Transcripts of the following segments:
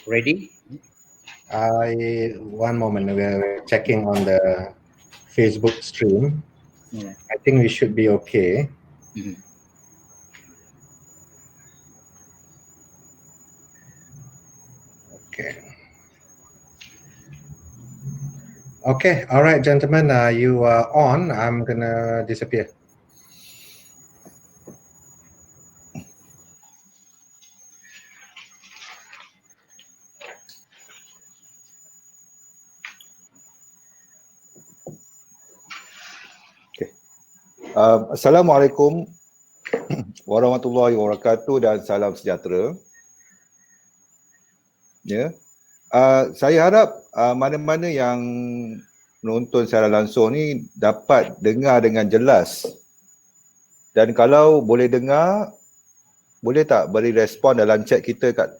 Ready? One moment, we're checking on the Facebook stream. I think we should be okay. Okay. Okay, all right, gentlemen, you are on. I'm gonna disappear. Assalamualaikum warahmatullahi wabarakatuh dan salam sejahtera. Ya, saya harap mana-mana yang menonton secara langsung ni dapat dengar dengan jelas. Dan kalau boleh dengar, boleh tak beri respon dalam chat kita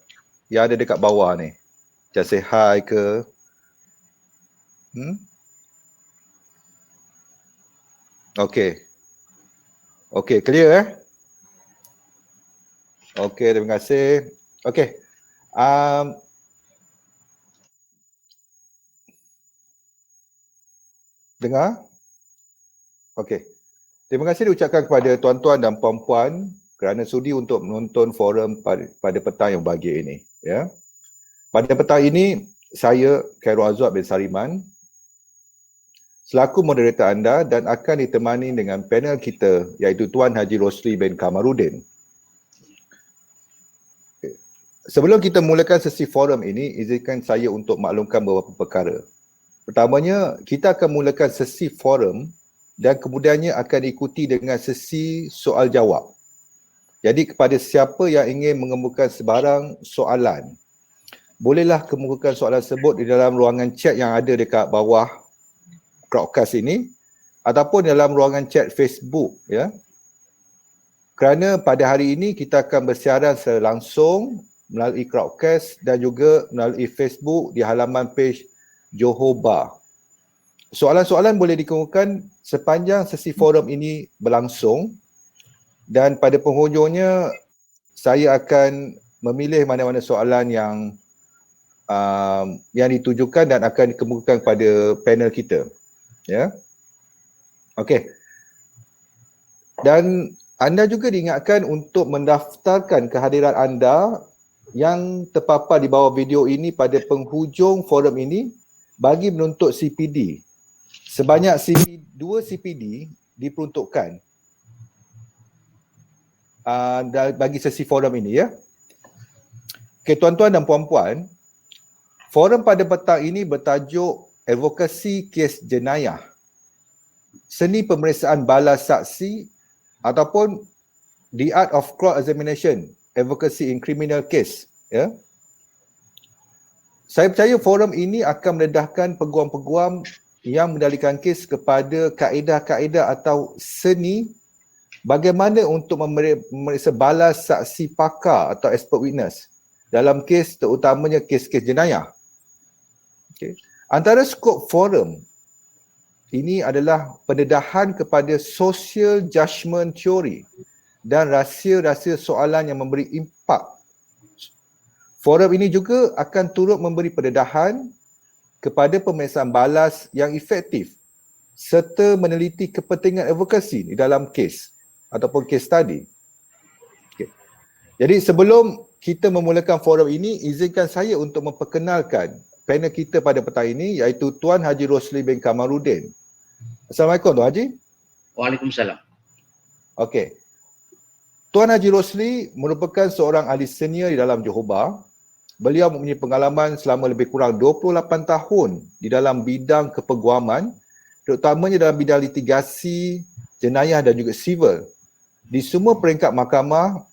yang ada dekat bawah ni. Just say hi ke. Okey. Okey, clear Okey, terima kasih. Okey. Dengar? Okey. Terima kasih diucapkan kepada tuan-tuan dan puan-puan kerana sudi untuk menonton forum pada petang yang bahagia ini. Ya. Pada petang ini, saya Khairul Azwar bin Sariman selaku moderator anda dan akan ditemani dengan panel kita iaitu Tuan Haji Rosli bin Kamarudin. Sebelum kita mulakan sesi forum ini, izinkan saya untuk maklumkan beberapa perkara. Pertamanya, kita akan mulakan sesi forum dan kemudiannya akan diikuti dengan sesi soal jawab. Jadi kepada siapa yang ingin mengemukakan sebarang soalan, bolehlah kemukakan soalan tersebut di dalam ruangan chat yang ada dekat bawah Crowdcast ini ataupun dalam ruangan chat Facebook, ya. Kerana pada hari ini kita akan bersiaran secara langsung melalui Crowdcast dan juga melalui Facebook di halaman page Johor Bar. Soalan-soalan boleh dikemukakan sepanjang sesi forum ini berlangsung dan pada penghujungnya saya akan memilih mana-mana soalan yang ditujukan dan akan dikemukakan kepada panel kita. Ya. Okey. Dan anda juga diingatkan untuk mendaftarkan kehadiran anda yang terpapar di bawah video ini pada penghujung forum ini bagi menuntut CPD. Sebanyak 2 CPD diperuntukkan bagi sesi forum ini, ya. Okey, tuan-tuan dan puan-puan, forum pada petang ini bertajuk Advokasi Kes Jenayah, Seni Pemeriksaan Balas Saksi ataupun The Art of Cross-Examination, Advocacy in Criminal Case. Ya. Saya percaya forum ini akan mendedahkan peguam-peguam yang mendalikan kes kepada kaedah-kaedah atau seni bagaimana untuk memeriksa balas saksi pakar atau expert witness dalam kes terutamanya kes-kes jenayah. Okay. Antara skop forum ini adalah pendedahan kepada social judgment theory dan rahsia-rahsia soalan yang memberi impak. Forum ini juga akan turut memberi pendedahan kepada pemeriksaan balas yang efektif serta meneliti kepentingan advokasi di dalam kes ataupun case study. Okay. Jadi sebelum kita memulakan forum ini, izinkan saya untuk memperkenalkan panel kita pada petang ini iaitu Tuan Haji Rosli bin Kamarudin. Assalamualaikum Tuan Haji. Waalaikumsalam. Okey. Tuan Haji Rosli merupakan seorang ahli senior di dalam Johor Bar. Beliau mempunyai pengalaman selama lebih kurang 28 tahun di dalam bidang kepeguaman, terutamanya dalam bidang litigasi, jenayah dan juga sivil di semua peringkat mahkamah,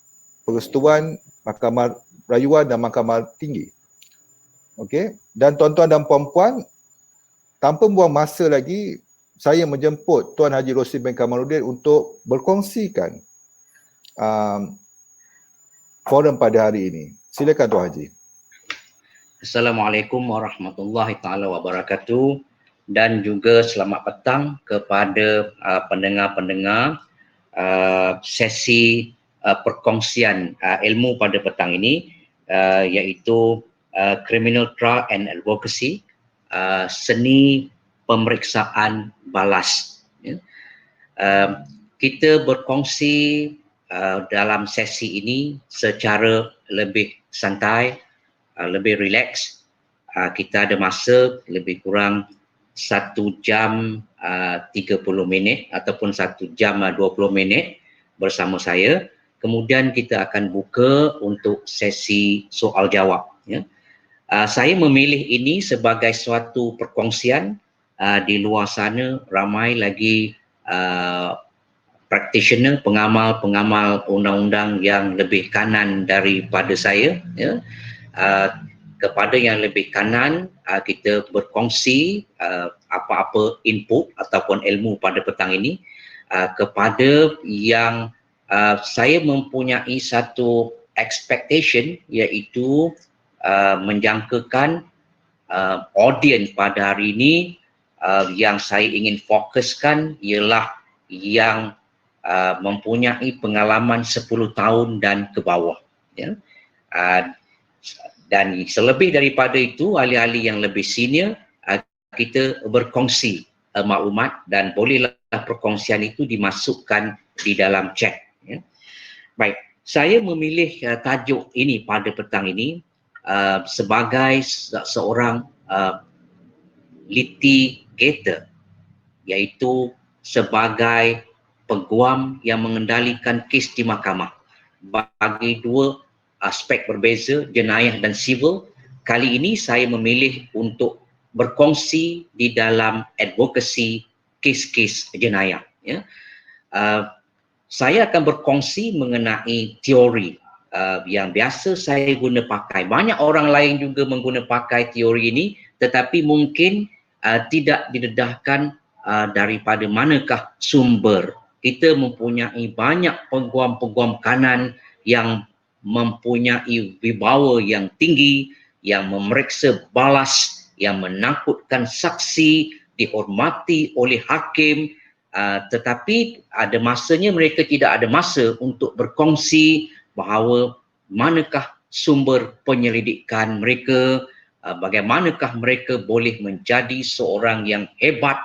persekutuan, mahkamah rayuan dan mahkamah tinggi. Okey, dan tuan-tuan dan puan-puan, tanpa buang masa lagi, saya menjemput Tuan Haji Rosli bin Kamarudin untuk berkongsikan forum pada hari ini. Silakan Tuan Haji. Assalamualaikum warahmatullahi taala wabarakatuh dan juga selamat petang kepada pendengar-pendengar sesi perkongsian ilmu pada petang ini, iaitu Criminal Trial and Advocacy, seni pemeriksaan balas. Ya. Kita berkongsi dalam sesi ini secara lebih santai, lebih rileks. Kita ada masa lebih kurang 1 jam 30 minit ataupun 1 jam 20 minit bersama saya. Kemudian kita akan buka untuk sesi soal jawab. Ya. Saya memilih ini sebagai suatu perkongsian. Di luar sana ramai lagi practitioner, pengamal undang-undang yang lebih kanan daripada saya. Ya. Kepada yang lebih kanan, kita berkongsi apa-apa input ataupun ilmu pada petang ini. Kepada yang saya mempunyai satu expectation, iaitu menjangkakan audience pada hari ini yang saya ingin fokuskan ialah yang mempunyai pengalaman 10 tahun dan ke bawah. Ya. Dan selebih daripada itu, ahli-ahli yang lebih senior, kita berkongsi maklumat dan bolehlah perkongsian itu dimasukkan di dalam chat. Ya. Baik, saya memilih tajuk ini pada petang ini sebagai seorang litigator, iaitu sebagai peguam yang mengendalikan kes di mahkamah. Bagi dua aspek berbeza, jenayah dan sivil. Kali ini saya memilih untuk berkongsi di dalam advokasi kes-kes jenayah. Ya. Saya akan berkongsi mengenai teori yang biasa saya guna pakai. Banyak orang lain juga mengguna pakai teori ini, tetapi mungkin tidak didedahkan daripada manakah sumber. Kita mempunyai banyak peguam-peguam kanan yang mempunyai wibawa yang tinggi, yang memeriksa balas, yang menakutkan saksi, dihormati oleh hakim, tetapi ada masanya mereka tidak ada masa untuk berkongsi bahawa manakah sumber penyelidikan mereka, bagaimanakah mereka boleh menjadi seorang yang hebat,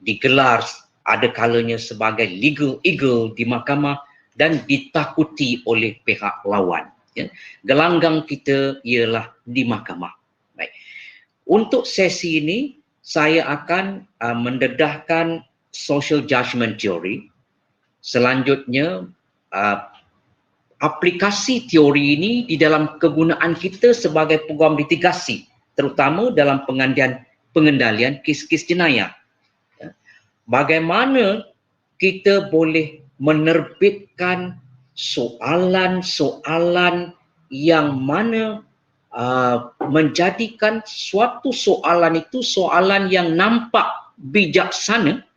digelar ada kalanya sebagai legal eagle di mahkamah dan ditakuti oleh pihak lawan. Ya. Gelanggang kita ialah di mahkamah. Baik. Untuk sesi ini, saya akan mendedahkan social judgment theory. Selanjutnya, aplikasi teori ini di dalam kegunaan kita sebagai peguam litigasi, terutama dalam pengendalian kes-kes jenayah. Ya. Bagaimana kita boleh menerbitkan soalan-soalan yang mana menjadikan suatu soalan itu soalan yang nampak bijaksana,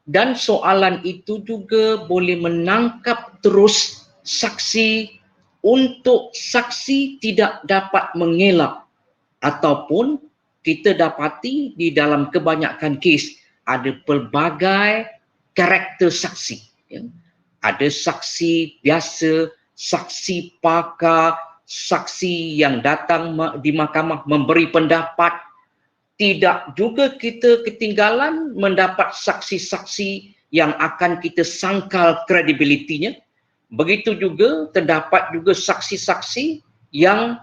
dan soalan itu juga boleh menangkap terus saksi untuk saksi tidak dapat mengelak, ataupun kita dapati di dalam kebanyakan kes ada pelbagai karakter saksi. Ya. Ada saksi biasa, saksi pakar, saksi yang datang di mahkamah memberi pendapat. Tidak juga kita ketinggalan mendapat saksi-saksi yang akan kita sangkal kredibilitinya. Begitu juga terdapat juga saksi-saksi yang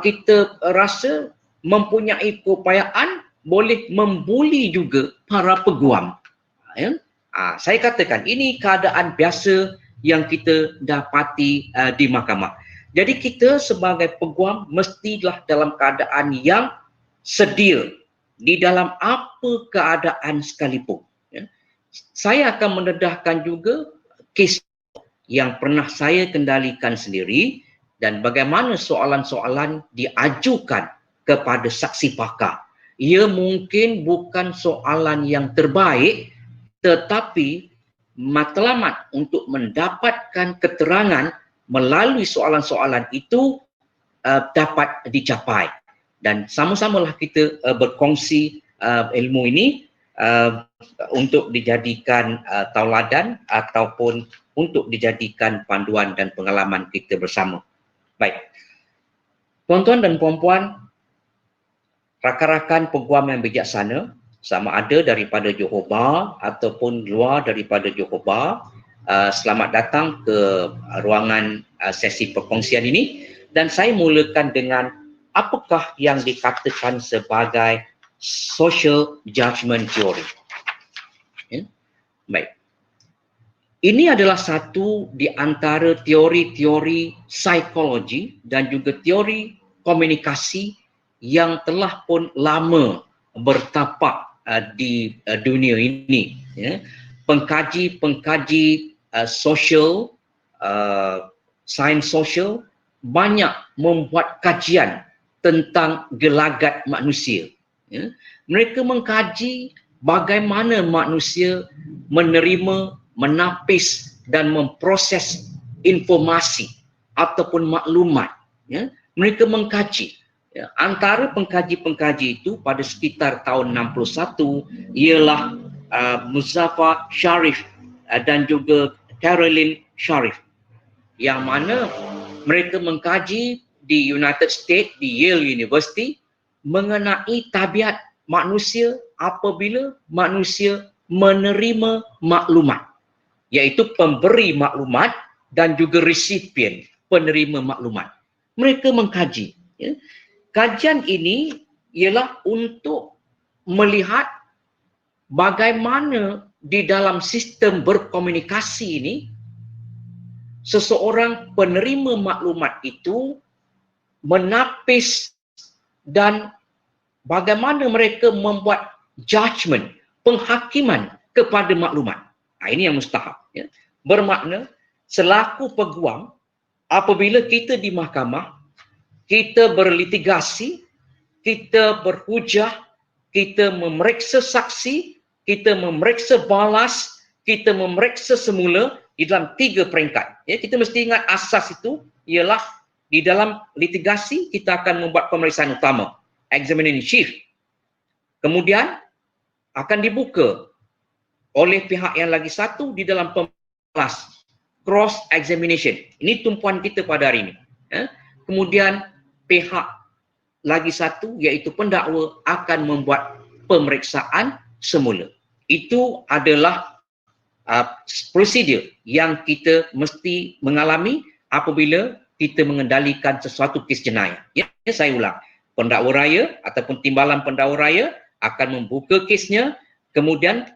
kita rasa mempunyai keupayaan boleh membuli juga para peguam. Ya. Saya katakan ini keadaan biasa yang kita dapati di mahkamah. Jadi kita sebagai peguam mestilah dalam keadaan yang sedia di dalam apa keadaan sekalipun. Ya. Saya akan mendedahkan juga kes yang pernah saya kendalikan sendiri dan bagaimana soalan-soalan diajukan kepada saksi pakar. Ia mungkin bukan soalan yang terbaik, tetapi matlamat untuk mendapatkan keterangan melalui soalan-soalan itu dapat dicapai. Dan sama-samalah kita berkongsi ilmu ini untuk dijadikan tauladan ataupun untuk dijadikan panduan dan pengalaman kita bersama. Baik. Tuan-tuan dan puan-puan, rakan-rakan peguam yang bijaksana, sama ada daripada Johor Bahru ataupun luar daripada Johor Bahru, selamat datang ke ruangan sesi perkongsian ini, dan saya mulakan dengan apakah yang dikatakan sebagai social judgment theory. Ya? Baik. Ini adalah satu di antara teori-teori psikologi dan juga teori komunikasi yang telah pun lama bertapak di dunia ini. Ya. Pengkaji-pengkaji sosial, sains sosial banyak membuat kajian tentang gelagat manusia. Ya. Mereka mengkaji bagaimana manusia menerima, menapis dan memproses informasi ataupun maklumat. Ya. Mereka mengkaji. Ya, antara pengkaji-pengkaji itu pada sekitar tahun 61 ialah Muzaffar Sharif dan juga Caroline Sharif, yang mana mereka mengkaji di United States, di Yale University, mengenai tabiat manusia apabila manusia menerima maklumat, iaitu pemberi maklumat dan juga resipien, penerima maklumat. Mereka mengkaji. Ya. Kajian ini ialah untuk melihat bagaimana di dalam sistem berkomunikasi ini seseorang penerima maklumat itu menapis dan bagaimana mereka membuat judgement, penghakiman kepada maklumat. Nah, ini yang mustahab. Ya. Bermakna selaku peguam, apabila kita di mahkamah, kita berlitigasi, kita berhujah, kita memeriksa saksi, kita memeriksa balas, kita memeriksa semula di dalam 3 peringkat. Ya, kita mesti ingat asas itu ialah di dalam litigasi kita akan membuat pemeriksaan utama, examiner in chief. Kemudian akan dibuka oleh pihak yang lagi satu di dalam pembalas, cross examination. Ini tumpuan kita pada hari ini. Ya. Kemudian pihak lagi satu iaitu pendakwa akan membuat pemeriksaan semula. Itu adalah prosedur yang kita mesti mengalami apabila kita mengendalikan sesuatu kes jenayah. Ya, saya ulang. Pendakwa raya ataupun timbalan pendakwa raya akan membuka kesnya, kemudian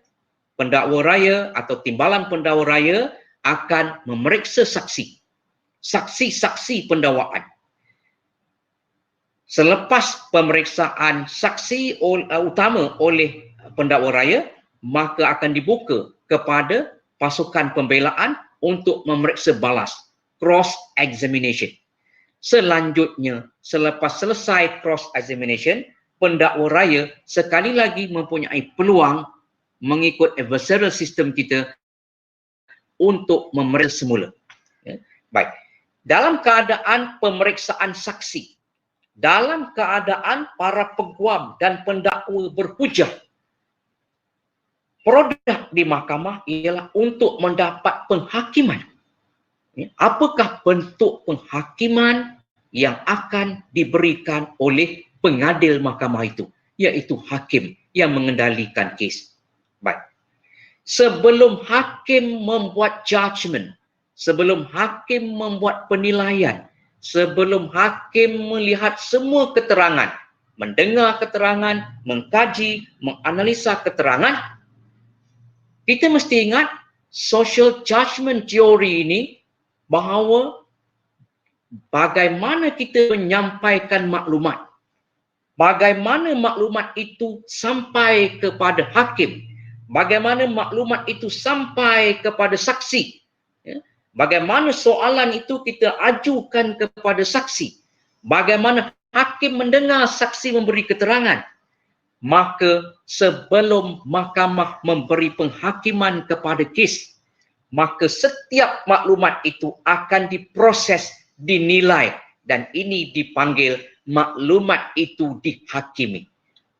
pendakwa raya atau timbalan pendakwa raya akan memeriksa saksi-saksi pendakwaan. Selepas pemeriksaan saksi utama oleh pendakwa raya, maka akan dibuka kepada pasukan pembelaan untuk memeriksa balas, cross examination. Selanjutnya, selepas selesai cross examination, pendakwa raya sekali lagi mempunyai peluang mengikut adversarial system kita untuk memeriksa semula. Ya. Baik. Dalam keadaan pemeriksaan saksi, dalam keadaan para peguam dan pendakwa berhujah, produk di mahkamah ialah untuk mendapat penghakiman. Apakah bentuk penghakiman yang akan diberikan oleh pengadil mahkamah itu? Iaitu hakim yang mengendalikan kes. Baik. Sebelum hakim membuat judgement, sebelum hakim membuat penilaian, sebelum hakim melihat semua keterangan, mendengar keterangan, mengkaji, menganalisa keterangan, kita mesti ingat social judgment theory ini bahawa bagaimana kita menyampaikan maklumat, bagaimana maklumat itu sampai kepada hakim, bagaimana maklumat itu sampai kepada saksi, ya. Bagaimana soalan itu kita ajukan kepada saksi, bagaimana hakim mendengar saksi memberi keterangan. Maka sebelum mahkamah memberi penghakiman kepada kes, maka setiap maklumat itu akan diproses, dinilai, dan ini dipanggil maklumat itu dihakimi.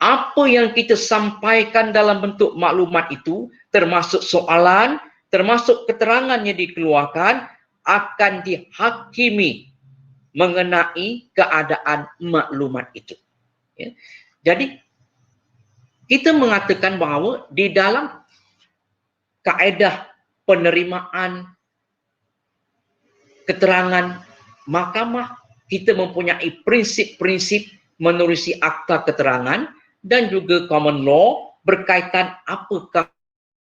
Apa yang kita sampaikan dalam bentuk maklumat itu, termasuk soalan, termasuk keterangan yang dikeluarkan, akan dihakimi mengenai keadaan maklumat itu. Ya. Jadi kita mengatakan bahawa di dalam kaedah penerimaan keterangan mahkamah, kita mempunyai prinsip-prinsip menerusi akta keterangan dan juga common law berkaitan apakah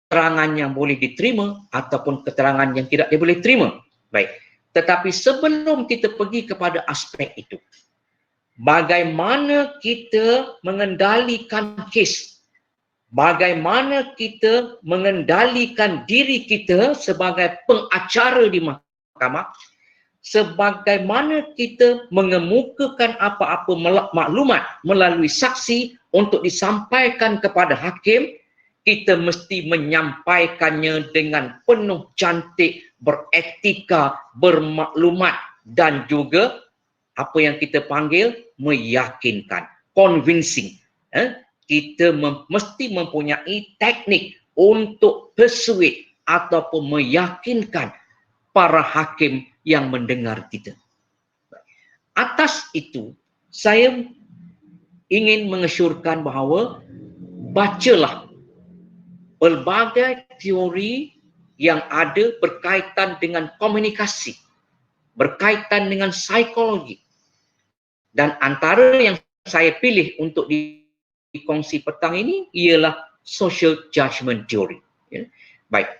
keterangan yang boleh diterima ataupun keterangan yang tidak boleh diterima. Baik. Tetapi sebelum kita pergi kepada aspek itu, bagaimana kita mengendalikan kes, bagaimana kita mengendalikan diri kita sebagai pengacara di mahkamah, sebagaimana kita mengemukakan apa-apa maklumat melalui saksi untuk disampaikan kepada hakim, kita mesti menyampaikannya dengan penuh cantik, beretika, bermaklumat dan juga apa yang kita panggil meyakinkan, convincing. Kita mesti mempunyai teknik untuk persuade ataupun meyakinkan para hakim yang mendengar kita. Atas itu, saya ingin mengesyorkan bahawa bacalah pelbagai teori yang ada berkaitan dengan komunikasi, berkaitan dengan psikologi. Dan antara yang saya pilih untuk dikongsi petang ini ialah social judgment theory. Ya. Baik.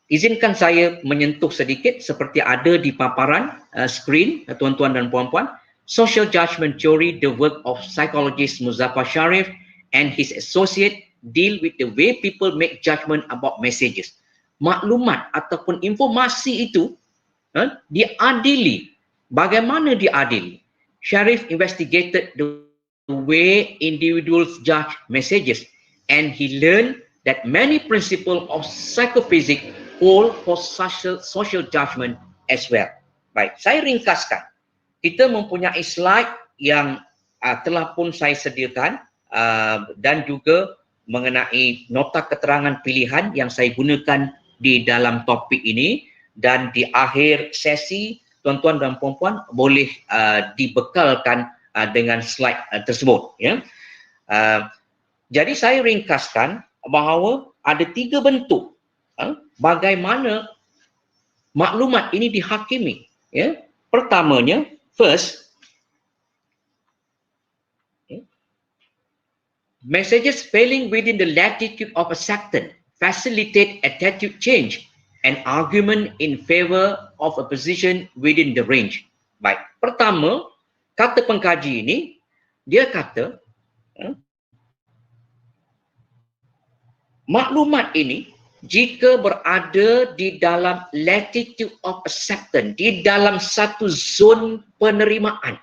Izinkan saya menyentuh sedikit seperti ada di paparan skrin, tuan-tuan dan puan-puan. Social judgment theory, the work of psychologist Muzaffar Sharif and his associate, deal with the way people make judgment about messages. Maklumat ataupun informasi itu diadili. Bagaimana diadili? Sharif investigated the way individuals judge messages, and he learned that many principles of psychophysics hold for social judgment as well. Baik, saya ringkaskan. Kita mempunyai slide yang telah pun saya sediakan dan juga mengenai nota keterangan pilihan yang saya gunakan di dalam topik ini, dan di akhir sesi tuan-tuan dan puan-puan boleh dibekalkan dengan slide tersebut. Ya. Jadi saya ringkaskan bahawa ada 3 bentuk bagaimana maklumat ini dihakimi. Ya. Pertamanya, first, messages failing within the latitude of acceptance facilitate attitude change and argument in favor of a position within the range. Baik, pertama, kata pengkaji ini, dia kata maklumat ini jika berada di dalam latitude of acceptance, di dalam satu zon penerimaan.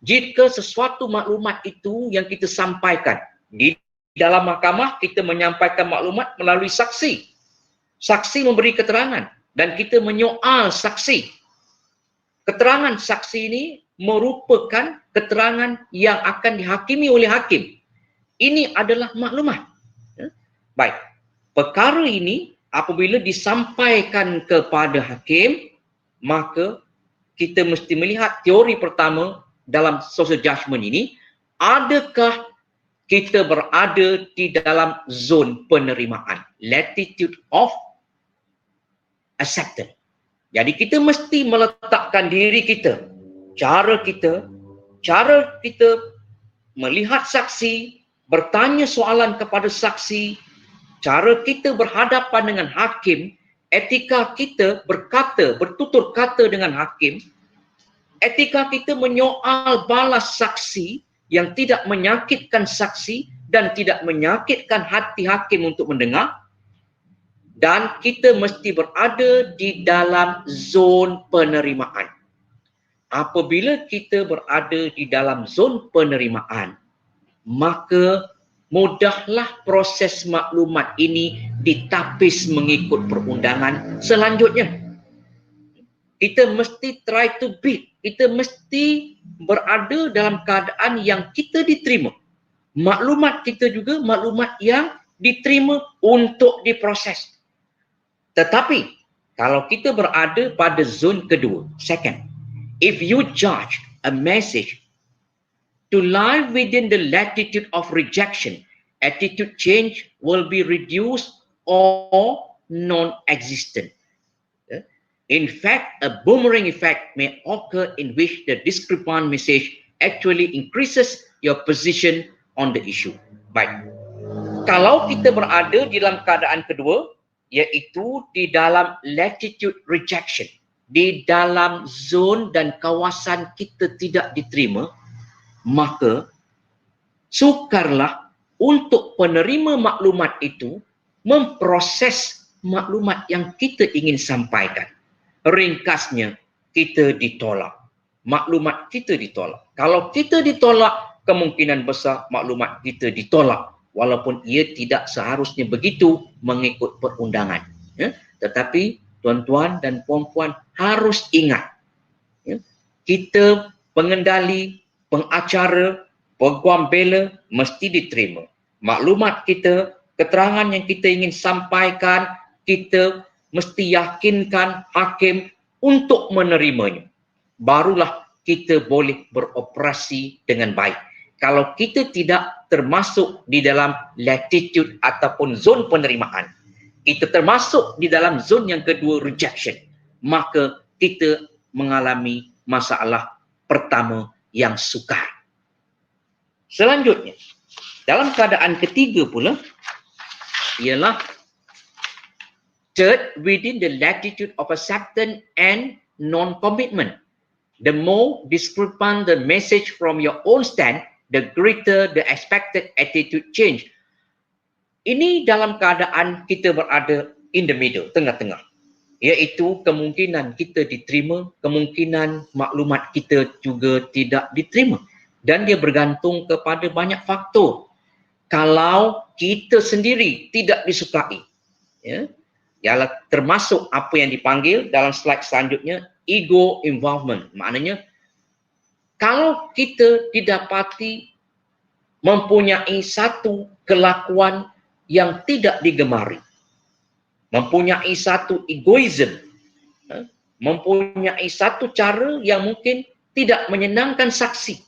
Jika sesuatu maklumat itu yang kita sampaikan di dalam mahkamah, kita menyampaikan maklumat melalui saksi. Saksi memberi keterangan dan kita menyoal saksi. Keterangan saksi ini merupakan keterangan yang akan dihakimi oleh hakim. Ini adalah maklumat. Baik, perkara ini apabila disampaikan kepada hakim, maka kita mesti melihat teori pertama dalam social judgment ini, adakah kita berada di dalam zon penerimaan, latitude of acceptance. Jadi kita mesti meletakkan diri kita, cara kita melihat saksi, bertanya soalan kepada saksi, cara kita berhadapan dengan hakim, etika kita berkata, bertutur kata dengan hakim, etika kita menyoal balas saksi yang tidak menyakitkan saksi dan tidak menyakitkan hati hakim untuk mendengar, dan kita mesti berada di dalam zon penerimaan. Apabila kita berada di dalam zon penerimaan, maka mudahlah proses maklumat ini ditapis mengikut perundangan selanjutnya. Kita mesti try to beat. Kita mesti berada dalam keadaan yang kita diterima. Maklumat kita juga maklumat yang diterima untuk diproses. Tetapi Kalau kita berada pada zon kedua, second, if you judge a message to lie within the latitude of rejection, attitude change will be reduced or non-existent. In fact, a boomerang effect may occur in which the discrepant message actually increases your position on the issue. Baik. Kalau kita berada di dalam keadaan kedua, iaitu di dalam latitude rejection, di dalam zon dan kawasan kita tidak diterima, maka sukarlah untuk penerima maklumat itu memproses maklumat yang kita ingin sampaikan. Ringkasnya, kita ditolak. Maklumat kita ditolak. Kalau kita ditolak, kemungkinan besar maklumat kita ditolak. Walaupun ia tidak seharusnya begitu mengikut perundangan. Ya? Tetapi tuan-tuan dan puan-puan harus ingat, ya? Kita pengendali, pengacara, peguam bela mesti diterima. Maklumat kita, keterangan yang kita ingin sampaikan, kita mesti yakinkan hakim untuk menerimanya. Barulah kita boleh beroperasi dengan baik. Kalau kita tidak termasuk di dalam latitude ataupun zon penerimaan, kita termasuk di dalam zon yang kedua, rejection, maka kita mengalami masalah pertama yang sukar. Selanjutnya, dalam keadaan ketiga pula, ialah third, within the latitude of acceptance and non-commitment. The more discrepant the message from your own stand, the greater the expected attitude change. Ini dalam keadaan kita berada in the middle, tengah-tengah. Iaitu kemungkinan kita diterima, kemungkinan maklumat kita juga tidak diterima. Dan dia bergantung kepada banyak faktor. Kalau kita sendiri tidak disukai, ya, ialah termasuk apa yang dipanggil dalam slide selanjutnya, ego involvement. Maknanya, kalau kita didapati mempunyai satu kelakuan yang tidak digemari, mempunyai satu egoism, mempunyai satu cara yang mungkin tidak menyenangkan saksi.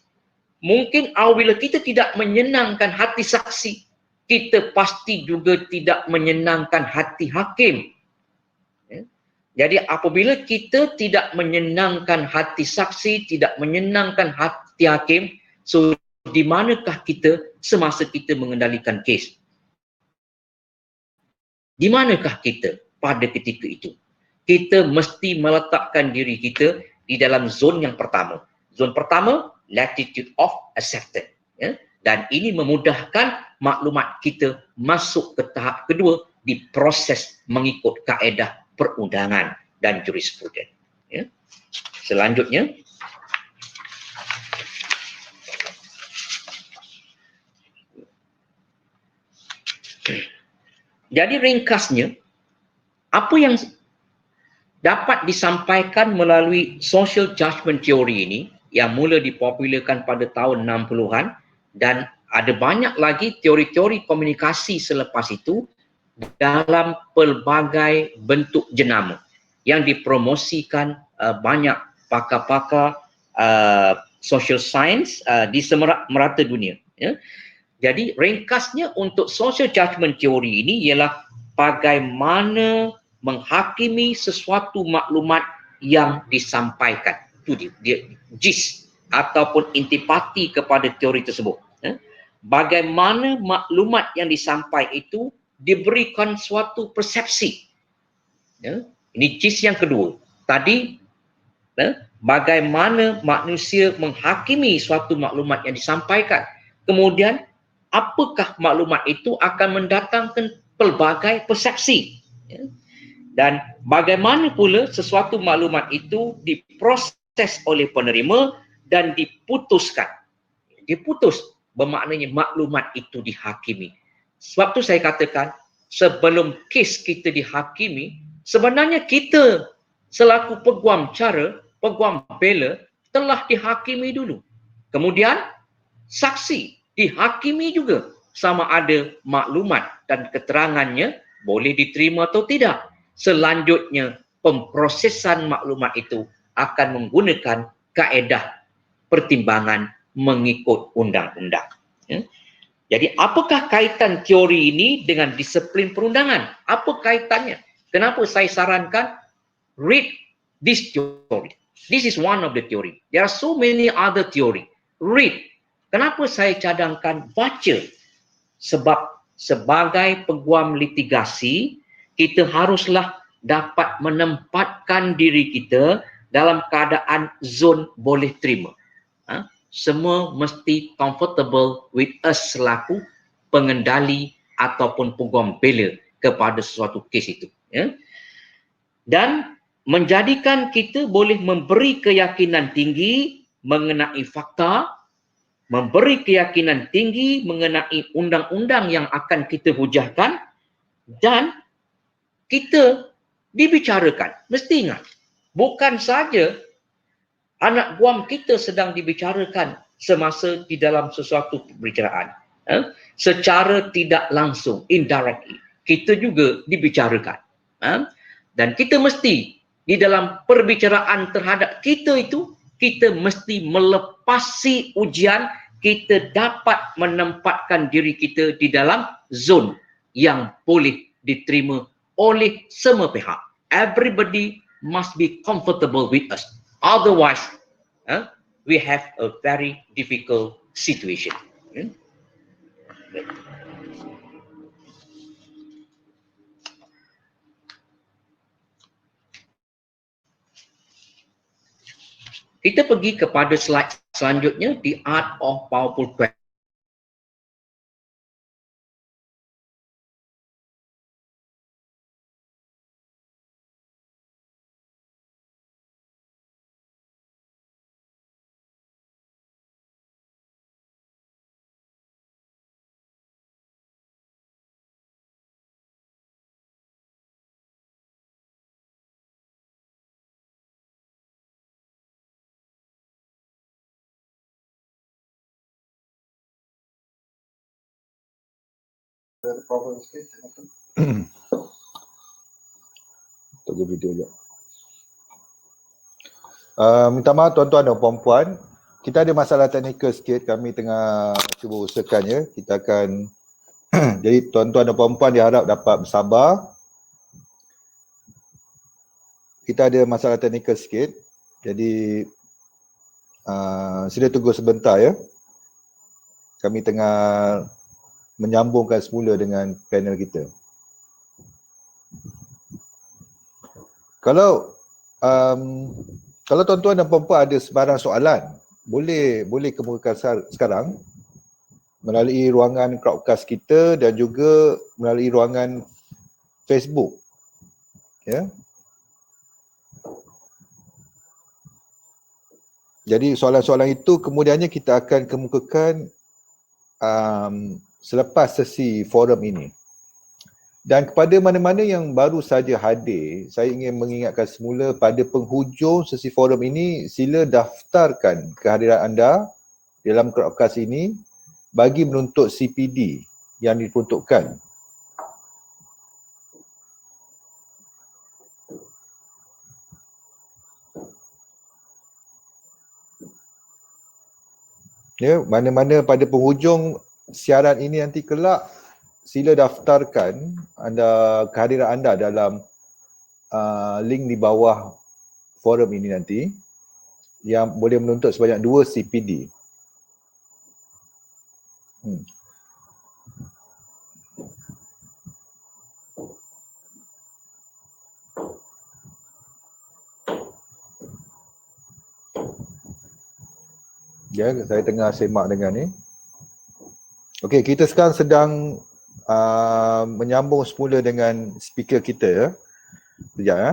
Mungkin apabila kita tidak menyenangkan hati saksi, kita pasti juga tidak menyenangkan hati hakim. Jadi apabila kita tidak menyenangkan hati saksi, tidak menyenangkan hati hakim, so di manakah kita semasa kita mengendalikan kes? Di manakah kita pada ketika itu? Kita mesti meletakkan diri kita di dalam zon yang pertama. Zon pertama, latitude of acceptance. Ya? Dan ini memudahkan maklumat kita masuk ke tahap kedua, diproses mengikut kaedah perundangan dan jurisprudens. Ya? Selanjutnya, jadi ringkasnya, apa yang dapat disampaikan melalui social judgment theory ini yang mula dipopularkan pada tahun 60-an, dan ada banyak lagi teori-teori komunikasi selepas itu dalam pelbagai bentuk jenama yang dipromosikan banyak pakar-pakar social science di merata dunia. Ya. Jadi ringkasnya untuk social judgment theory ini ialah bagaimana menghakimi sesuatu maklumat yang disampaikan. Itu dia gist ataupun intipati kepada teori tersebut. Bagaimana maklumat yang disampaikan itu diberikan suatu persepsi. Ini gist yang kedua. Tadi, bagaimana manusia menghakimi suatu maklumat yang disampaikan. Kemudian, apakah maklumat itu akan mendatangkan pelbagai persepsi. Dan bagaimana pula sesuatu maklumat itu diproses oleh penerima dan diputuskan. Diputus bermaknanya maklumat itu dihakimi. Sebab tu saya katakan, sebelum kes kita dihakimi, sebenarnya kita selaku peguam cara, peguam bela telah dihakimi dulu. Kemudian saksi dihakimi juga sama ada maklumat dan keterangannya boleh diterima atau tidak. Selanjutnya pemprosesan maklumat itu akan menggunakan kaedah pertimbangan mengikut undang-undang. Ya. Jadi apakah kaitan teori ini dengan disiplin perundangan? Apa kaitannya? Kenapa saya sarankan read this theory? This is one of the theory. There are so many other theory. Read. Kenapa saya cadangkan baca? Sebab sebagai peguam litigasi, kita haruslah dapat menempatkan diri kita dalam keadaan zon boleh terima. Semua mesti comfortable with us selaku pengendali ataupun peguam bela kepada sesuatu kes itu. Ya. Dan menjadikan kita boleh memberi keyakinan tinggi mengenai fakta, memberi keyakinan tinggi mengenai undang-undang yang akan kita hujahkan, dan kita dibicarakan. Mesti ingat, bukan saja anak guam kita sedang dibicarakan semasa di dalam sesuatu pembicaraan. Secara tidak langsung, indirectly, kita juga dibicarakan. Dan kita mesti, di dalam perbicaraan terhadap kita itu, kita mesti melepasi ujian, kita dapat menempatkan diri kita di dalam zon yang boleh diterima oleh semua pihak. Everybody must be comfortable with us. Otherwise, we have a very difficult situation. Kita pergi kepada slide selanjutnya, The Art of Powerful Question. Tunggu video je. Minta maaf tuan-tuan dan puan-puan, kita ada masalah teknikal sikit, kami tengah cuba usahakan ya. Kita akan jadi tuan-tuan dan puan-puan diharap dapat bersabar. Kita ada masalah teknikal sikit, jadi sila tunggu sebentar ya. Kami tengah menyambungkan semula dengan panel kita. Kalau tuan-tuan dan puan-puan ada sebarang soalan, boleh kemukakan sekarang melalui ruangan crowdcast kita dan juga melalui ruangan Facebook. Ya. Jadi soalan-soalan itu kemudiannya kita akan kemukakan selepas sesi forum ini. Dan kepada mana-mana yang baru saja hadir, saya ingin mengingatkan semula pada penghujung sesi forum ini, sila daftarkan kehadiran anda dalam crowdcast ini bagi menuntut CPD yang diperuntukkan. Ya, mana-mana pada penghujung siaran ini nanti kelak, sila daftarkan kehadiran anda dalam link di bawah forum ini nanti yang boleh menuntut sebanyak 2 CPD. Ya, saya tengah semak dengan ni. Okey, kita sekarang sedang menyambung semula dengan speaker kita ya. Sekejap ya.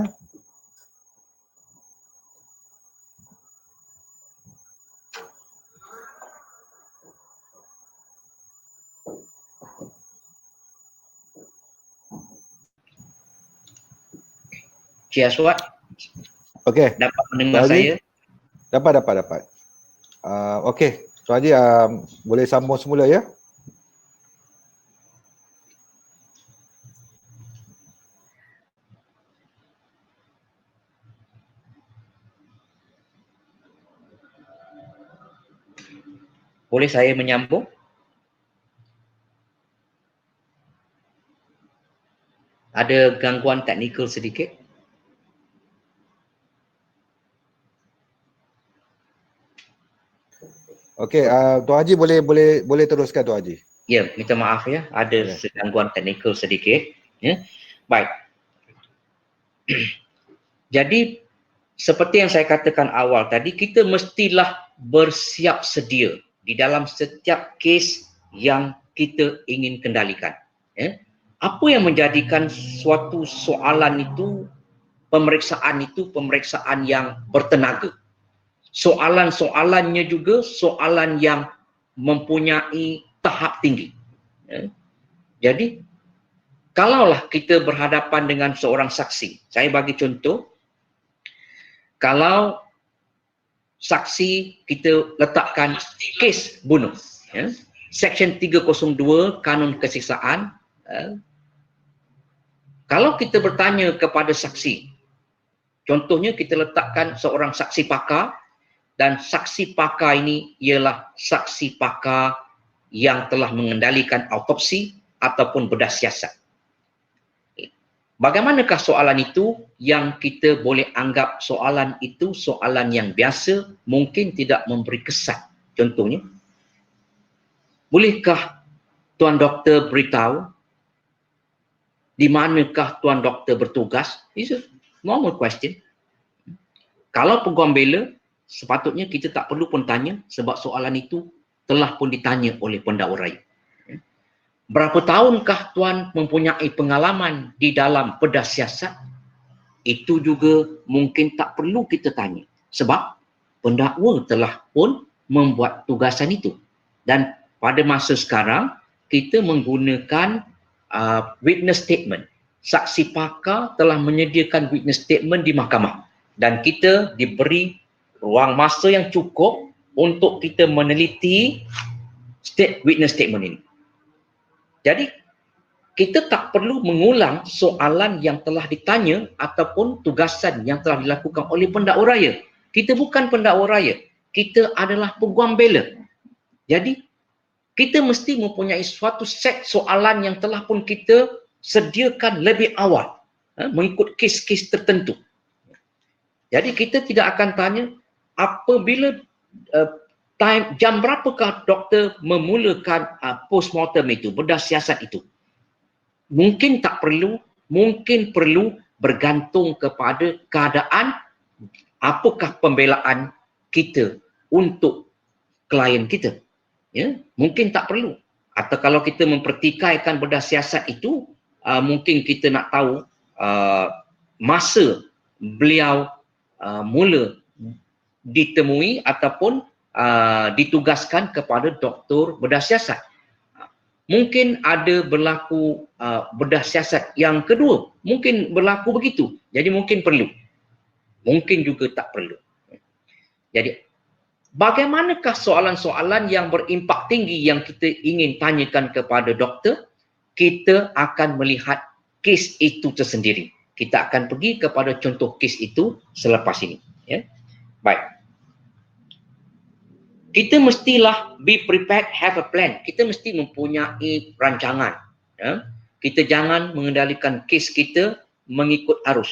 Cik Aswad, Okey. dapat mendengar saya? Dapat. Okey, Tuan Haji boleh sambung semula ya. Boleh saya menyambung? Ada gangguan teknikal sedikit. Okey, Tuan Haji boleh teruskan Tuan Haji. Ya, minta maaf ya, ada gangguan teknikal sedikit. Ya. Baik. Jadi seperti yang saya katakan awal tadi, kita mestilah bersiap sedia di dalam setiap kes yang kita ingin kendalikan. Ya. Apa yang menjadikan suatu soalan itu, pemeriksaan yang bertenaga. Soalan-soalannya juga soalan yang mempunyai tahap tinggi. Ya. Jadi, kalaulah kita berhadapan dengan seorang saksi, saya bagi contoh, kalau saksi kita letakkan kes bunuh, ya, Seksyen 302 Kanun Kesiksaan, kalau kita bertanya kepada saksi, contohnya kita letakkan seorang saksi pakar, dan saksi pakar ini ialah saksi pakar yang telah mengendalikan autopsi ataupun bedah siasat. Bagaimanakah soalan itu yang kita boleh anggap soalan itu soalan yang biasa, mungkin tidak memberi kesan? Contohnya, bolehkah Tuan Doktor beritahu di manakah Tuan Doktor bertugas? It's a normal question. Kalau peguam bela, sepatutnya kita tak perlu pun tanya sebab soalan itu telah pun ditanya oleh pendakwa raya. Berapa tahunkah Tuan mempunyai pengalaman di dalam bedah siasat? Itu juga mungkin tak perlu kita tanya. Sebab pendakwa telah pun membuat tugasan itu. Dan pada masa sekarang, kita menggunakan witness statement. Saksi pakar telah menyediakan witness statement di mahkamah. Dan kita diberi ruang masa yang cukup untuk kita meneliti witness statement ini. Jadi, kita tak perlu mengulang soalan yang telah ditanya ataupun tugasan yang telah dilakukan oleh pendakwa raya. Kita bukan pendakwa raya. Kita adalah peguam bela. Jadi, kita mesti mempunyai suatu set soalan yang telah pun kita sediakan lebih awal, mengikut kes-kes tertentu. Jadi, kita tidak akan tanya apabila jam berapakah doktor memulakan postmortem itu, bedah siasat itu. Mungkin tak perlu, mungkin perlu bergantung kepada keadaan apakah pembelaan kita untuk klien kita. Ya, mungkin tak perlu. Atau kalau kita mempertikaikan bedah siasat itu, mungkin kita nak tahu masa beliau mula ditemui ataupun ditugaskan kepada doktor bedah siasat. Mungkin ada berlaku bedah siasat yang kedua. Mungkin berlaku begitu. Jadi mungkin perlu. Mungkin juga tak perlu. Jadi, bagaimanakah soalan-soalan yang berimpak tinggi yang kita ingin tanyakan kepada doktor? Kita akan melihat kes itu tersendiri. Kita akan pergi kepada contoh kes itu selepas ini. Ya. Baik. Kita mestilah be prepared, have a plan. Kita mesti mempunyai rancangan. Ya. Kita jangan mengendalikan kes kita mengikut arus.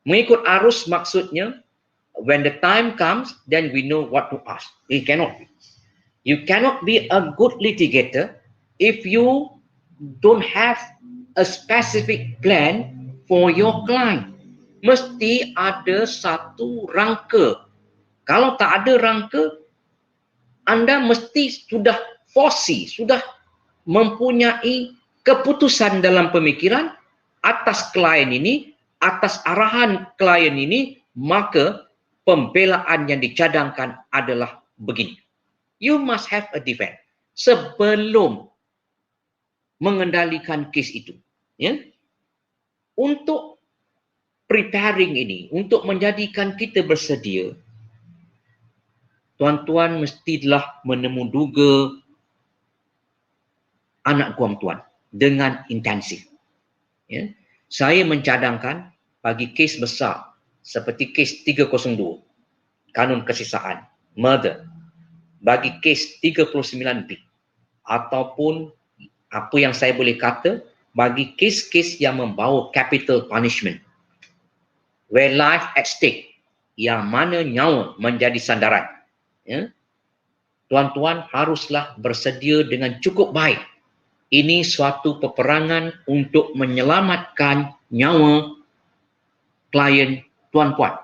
Mengikut arus maksudnya, when the time comes, then we know what to ask. You cannot be a good litigator if you don't have a specific plan for your client. Mesti ada satu rangka. Kalau tak ada rangka, anda mesti sudah foresee, sudah mempunyai keputusan dalam pemikiran atas klien ini, atas arahan klien ini, maka pembelaan yang dicadangkan adalah begini. You must have a defense sebelum mengendalikan kes itu. Ya? Untuk preparing ini, untuk menjadikan kita bersedia, tuan-tuan mestilah menemuduga anak guam tuan dengan intensif. Ya. Saya mencadangkan bagi kes besar seperti kes 302, Kanun Kesiksaan, murder, bagi kes 39B ataupun apa yang saya boleh kata bagi kes-kes yang membawa capital punishment where life at stake, yang mana nyawa menjadi sandaran. Ya. Tuan-tuan haruslah bersedia dengan cukup baik. Ini suatu peperangan untuk menyelamatkan nyawa klien tuan-puan.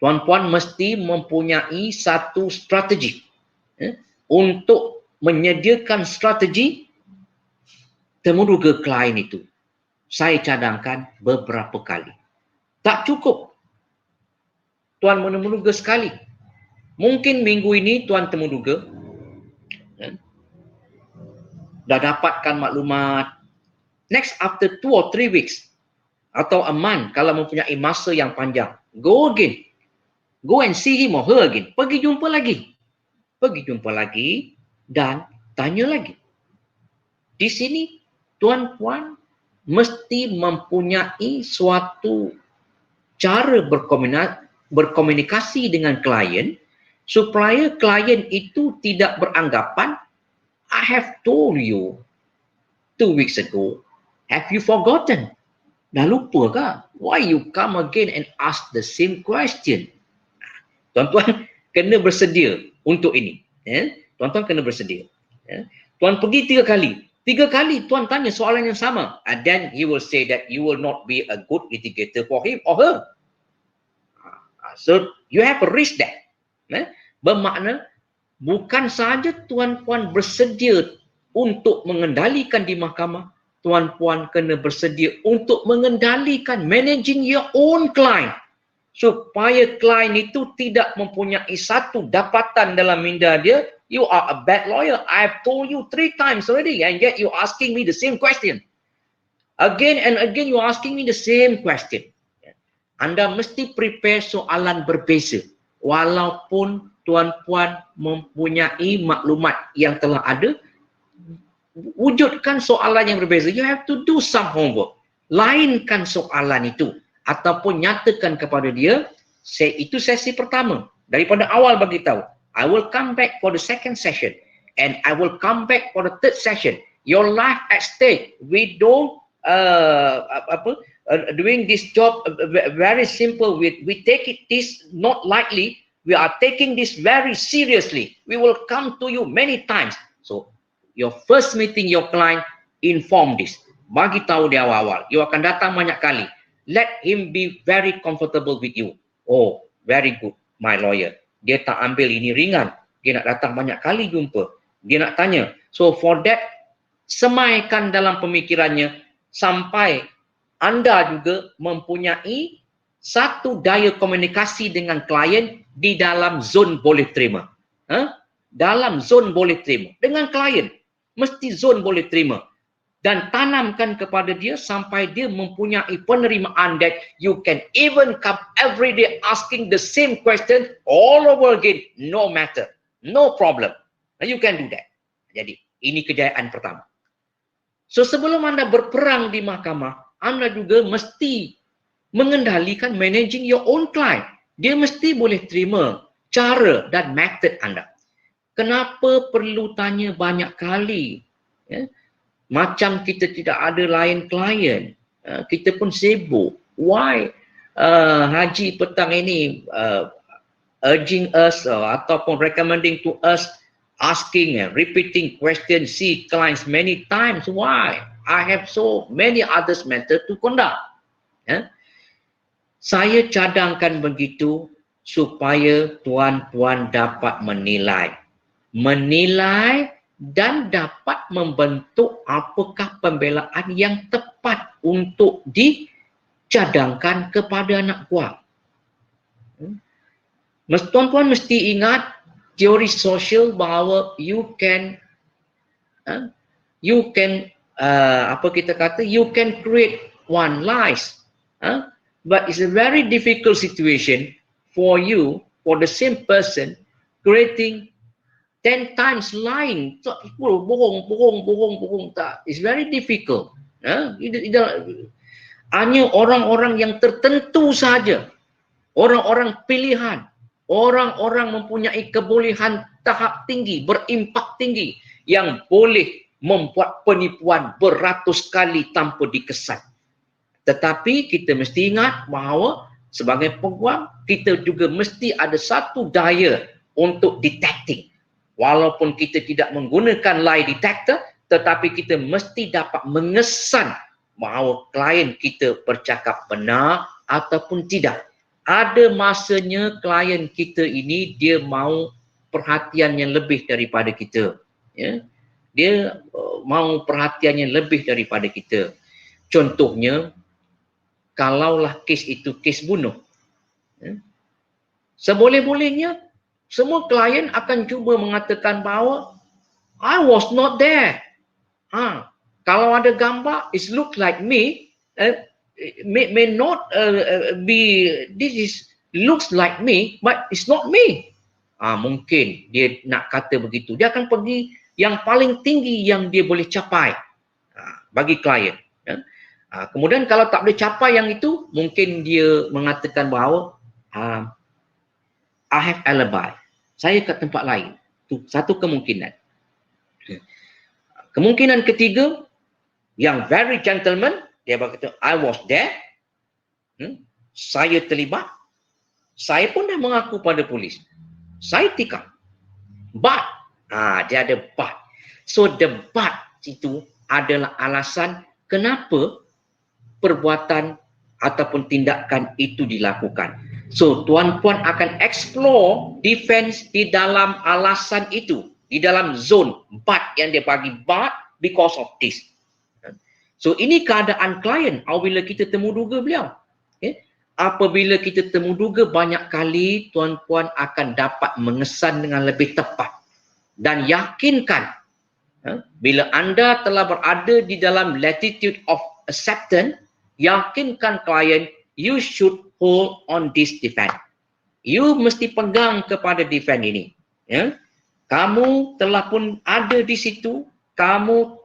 Tuan-puan mesti mempunyai satu strategi untuk menyediakan strategi temuduga klien itu. Saya cadangkan beberapa kali. Tak cukup tuan menemuduga sekali. Mungkin minggu ini tuan temuduga dah dapatkan maklumat. Next after 2 or 3 weeks atau a month kalau mempunyai masa yang panjang, go again. Go and see him or her again. Pergi jumpa lagi. Pergi jumpa lagi dan tanya lagi. Di sini tuan-puan mesti mempunyai suatu cara berkomunikasi dengan klien supaya klien itu tidak beranggapan, I have told you 2 weeks ago. Have you forgotten? Dah lupa ke? Why you come again and ask the same question? Tuan-tuan kena bersedia untuk ini. Tuan-tuan kena bersedia. Tuan pergi 3 kali. 3 kali tuan tanya soalan yang sama. And then he will say that you will not be a good litigator for him or her. So you have to risk that. Bermakna bukan sahaja tuan-puan bersedia untuk mengendalikan di mahkamah, tuan-puan kena bersedia untuk mengendalikan, managing your own client. Supaya klien itu tidak mempunyai satu dapatan dalam minda dia, you are a bad lawyer. I have told you 3 times already and yet you asking me the same question. Again and again you asking me the same question. Anda mesti prepare soalan berbeza. Walaupun tuan-puan mempunyai maklumat yang telah ada, wujudkan soalan yang berbeza. You have to do some homework. Lainkan soalan itu. Ataupun nyatakan kepada dia, itu sesi pertama. Daripada awal bagi tahu, I will come back for the second session. And I will come back for the third session. Your life at stake. We don't doing this job very simple. We take this not lightly. We are taking this very seriously. We will come to you many times. So, your first meeting your client, inform this. Bagi tahu di awal-awal. You akan datang banyak kali. Let him be very comfortable with you. Oh, very good, my lawyer. Dia tak ambil ini ringan. Dia nak datang banyak kali jumpa. Dia nak tanya. So, for that, semaikan dalam pemikirannya sampai anda juga mempunyai satu daya komunikasi dengan klien di dalam zon boleh terima. Dalam zon boleh terima. Dengan klien, mesti zon boleh terima. Dan tanamkan kepada dia sampai dia mempunyai penerimaan that you can even come every day asking the same question all over again. No matter. No problem. You can do that. Jadi, ini kejayaan pertama. So, sebelum anda berperang di mahkamah, anda juga mesti mengendalikan managing your own client. Dia mesti boleh terima cara dan method anda. Kenapa perlu tanya banyak kali? Macam kita tidak ada lain klien. Kita pun sibuk. Why Haji petang ini urging us ataupun recommending to us, asking and repeating questions, see clients many times. Why? I have so many others matter to conduct. Saya cadangkan begitu supaya tuan-tuan dapat menilai dan dapat membentuk apakah pembelaan yang tepat untuk dicadangkan kepada anak kuat. Tuan-tuan mesti ingat teori sosial bahawa you can create one lies, but it's a very difficult situation for you, for the same person, creating 10 times lying. Bohong. Tak. It's very difficult. Hanya orang-orang yang tertentu saja, orang-orang pilihan, orang-orang mempunyai kebolehan tahap tinggi, berimpak tinggi yang boleh membuat penipuan beratus kali tanpa dikesan. Tetapi kita mesti ingat bahawa sebagai peguam, kita juga mesti ada satu daya untuk detecting. Walaupun kita tidak menggunakan lie detector, tetapi kita mesti dapat mengesan bahawa klien kita bercakap benar ataupun tidak. Ada masanya klien kita ini dia mahu perhatian yang lebih daripada kita. Ya? Dia mahu perhatian yang lebih daripada kita. Contohnya, kalaulah kes itu kes bunuh. Ya? Seboleh-bolehnya, semua klien akan cuba mengatakan bahawa I was not there. Kalau ada gambar, it look like me, may not be, this is looks like me, but it's not me. Mungkin dia nak kata begitu. Dia akan pergi yang paling tinggi yang dia boleh capai bagi klien. Ya. Kemudian kalau tak boleh capai yang itu, mungkin dia mengatakan bahawa I have alibi. Saya kat tempat lain. Itu satu kemungkinan. Kemungkinan ketiga, yang very gentleman, dia berkata, I was there, saya terlibat, saya pun dah mengaku pada polis, saya tikam. But, dia ada but. So, the but itu adalah alasan kenapa perbuatan ataupun tindakan itu dilakukan. So, tuan-puan akan explore defense di dalam alasan itu, di dalam zone but yang dia bagi but because of this. So ini keadaan klien apabila kita temuduga beliau. Okay. Apabila kita temuduga banyak kali tuan-puan akan dapat mengesan dengan lebih tepat. Dan yakinkan bila anda telah berada di dalam latitude of acceptance, yakinkan klien you should hold on this defense. You mesti pegang kepada defense ini. Ya. Kamu telah pun ada di situ, kamu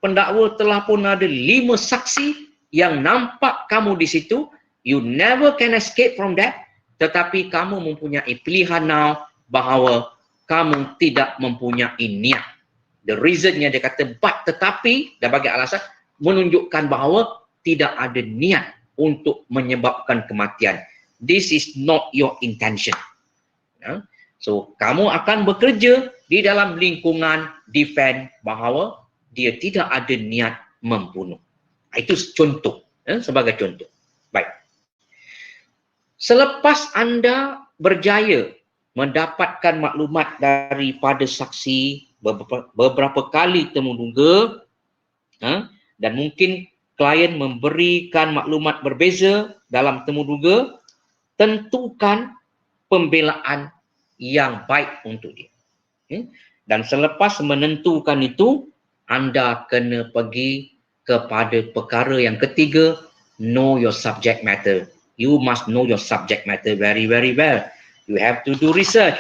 pendakwa telah pun ada 5 saksi yang nampak kamu di situ, you never can escape from that, tetapi kamu mempunyai pilihan now bahawa kamu tidak mempunyai niat. The reasonnya dia kata but, tetapi dia bagi alasan menunjukkan bahawa tidak ada niat untuk menyebabkan kematian. This is not your intention. Ya. So, kamu akan bekerja di dalam lingkungan defend bahawa dia tidak ada niat membunuh. Itu contoh, sebagai contoh. Baik. Selepas anda berjaya mendapatkan maklumat daripada saksi beberapa kali temuduga, dan mungkin klien memberikan maklumat berbeza dalam temuduga, tentukan pembelaan yang baik untuk dia. Dan selepas menentukan itu, anda kena pergi kepada perkara yang ketiga, know your subject matter. You must know your subject matter very, very well. You have to do research.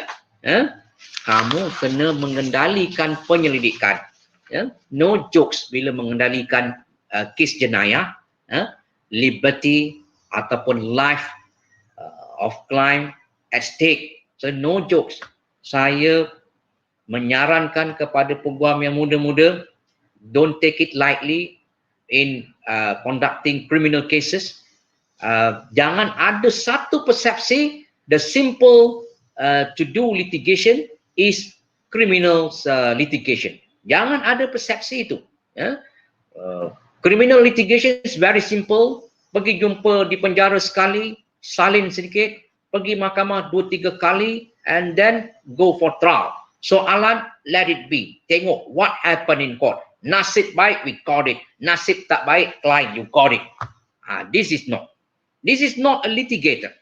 Kamu kena mengendalikan penyelidikan. No jokes bila mengendalikan kes jenayah, liberty ataupun life of crime at stake. So no jokes. Saya menyarankan kepada peguam yang muda-muda, don't take it lightly in conducting criminal cases. Jangan ada satu persepsi the simple to do litigation is criminal litigation. Jangan ada persepsi itu. Criminal litigation is very simple. Pergi jumpa di penjara sekali, salin sedikit, pergi mahkamah 2-3 kali, and then go for trial. Soalan, let it be. Tengok what happened in court. Nasib baik, we got it. Nasib tak baik, client, you got it. This is not a litigator.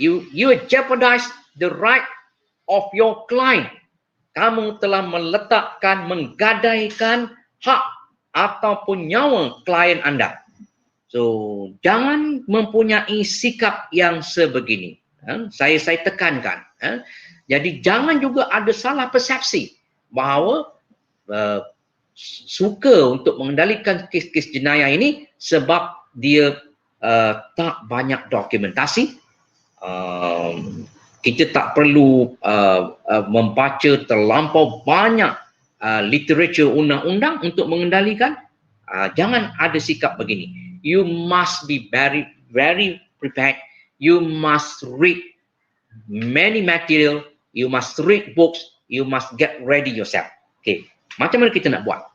You jeopardize the right of your client. Kamu telah meletakkan, menggadaikan hak ataupun nyawa klien anda. So, jangan mempunyai sikap yang sebegini. Saya tekankan. Jadi, jangan juga ada salah persepsi bahawa suka untuk mengendalikan kes-kes jenayah ini sebab dia tak banyak dokumentasi, kita tak perlu membaca terlampau banyak literature undang-undang untuk mengendalikan. Jangan ada sikap begini. You must be very, very prepared. You must read many material. You must read books. You must get ready yourself. Okay. Macam mana kita nak buat?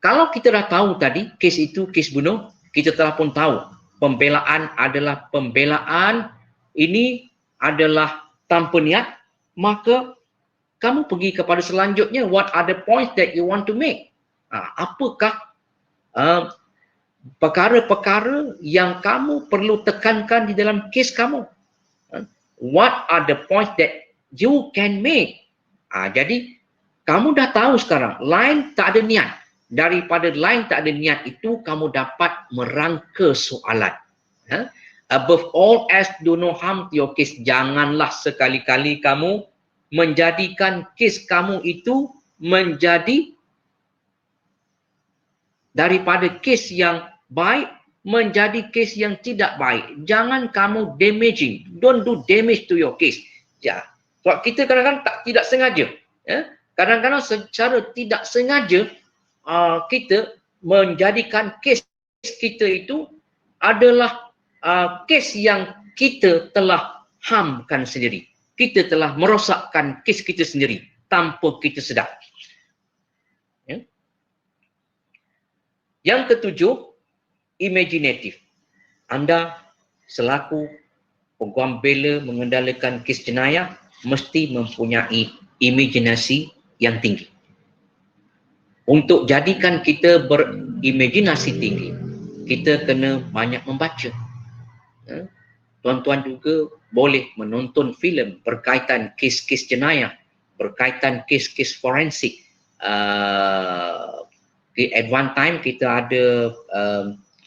Kalau kita dah tahu tadi, kes itu kes bunuh, kita telah pun tahu pembelaan adalah pembelaan, ini adalah tanpa niat, maka kamu pergi kepada selanjutnya, what are the points that you want to make? Apakah perkara-perkara yang kamu perlu tekankan di dalam kes kamu? What are the points that you can make? Jadi kamu dah tahu sekarang, lain tak ada niat. Daripada lain tak ada niat itu, kamu dapat merangka soalan. Above all else, do no harm to your case. Janganlah sekali-kali kamu menjadikan kes kamu itu menjadi daripada kes yang baik menjadi kes yang tidak baik. Jangan kamu damaging. Don't do damage to your case. Sebab kita kadang-kadang tidak sengaja. Kadang-kadang secara tidak sengaja kita menjadikan kes kita itu adalah kes yang kita telah harmkan sendiri. Kita telah merosakkan kes kita sendiri tanpa kita sedar. Yang ketujuh, imaginatif. Anda selaku peguam bela mengendalikan kes jenayah mesti mempunyai imajinasi yang tinggi. Untuk jadikan kita berimajinasi tinggi, kita kena banyak membaca. Tuan-tuan juga boleh menonton filem berkaitan kes-kes jenayah, berkaitan kes-kes forensik. At one time kita ada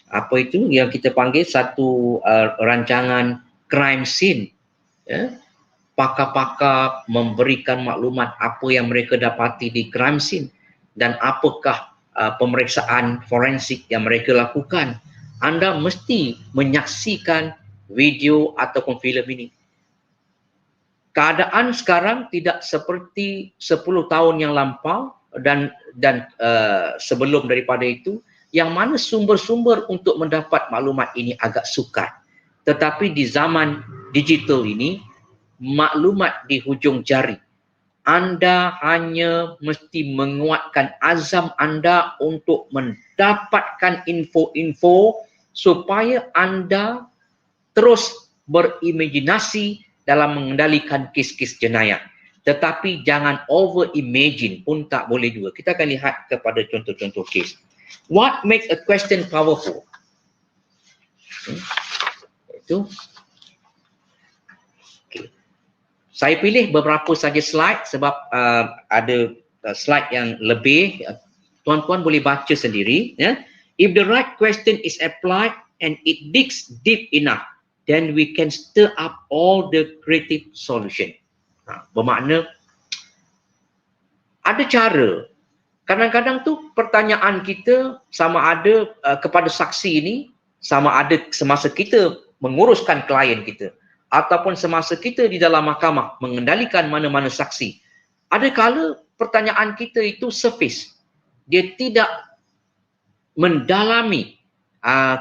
apa itu yang kita panggil satu rancangan crime scene. Pakar-pakar memberikan maklumat apa yang mereka dapati di crime scene dan apakah pemeriksaan forensik yang mereka lakukan. Anda mesti menyaksikan video ataupun filem ini. Keadaan sekarang tidak seperti 10 tahun yang lampau dan sebelum daripada itu, yang mana sumber-sumber untuk mendapat maklumat ini agak sukar. Tetapi di zaman digital ini, maklumat di hujung jari. Anda hanya mesti menguatkan azam anda untuk mendapatkan info-info supaya anda terus berimajinasi dalam mengendalikan kes-kes jenayah. Tetapi jangan over imagine pun tak boleh juga. Kita akan lihat kepada contoh-contoh kes. What makes a question powerful? Itu. Okay. Saya pilih beberapa saja slide sebab ada slide yang lebih. Tuan-tuan boleh baca sendiri. If the right question is applied and it digs deep enough, then we can stir up all the creative solution. Bermakna ada cara. Kadang-kadang tu pertanyaan kita sama ada kepada saksi ini, sama ada semasa kita menguruskan klien kita ataupun semasa kita di dalam mahkamah mengendalikan mana-mana saksi. Ada kala pertanyaan kita itu surface. Dia tidak mendalami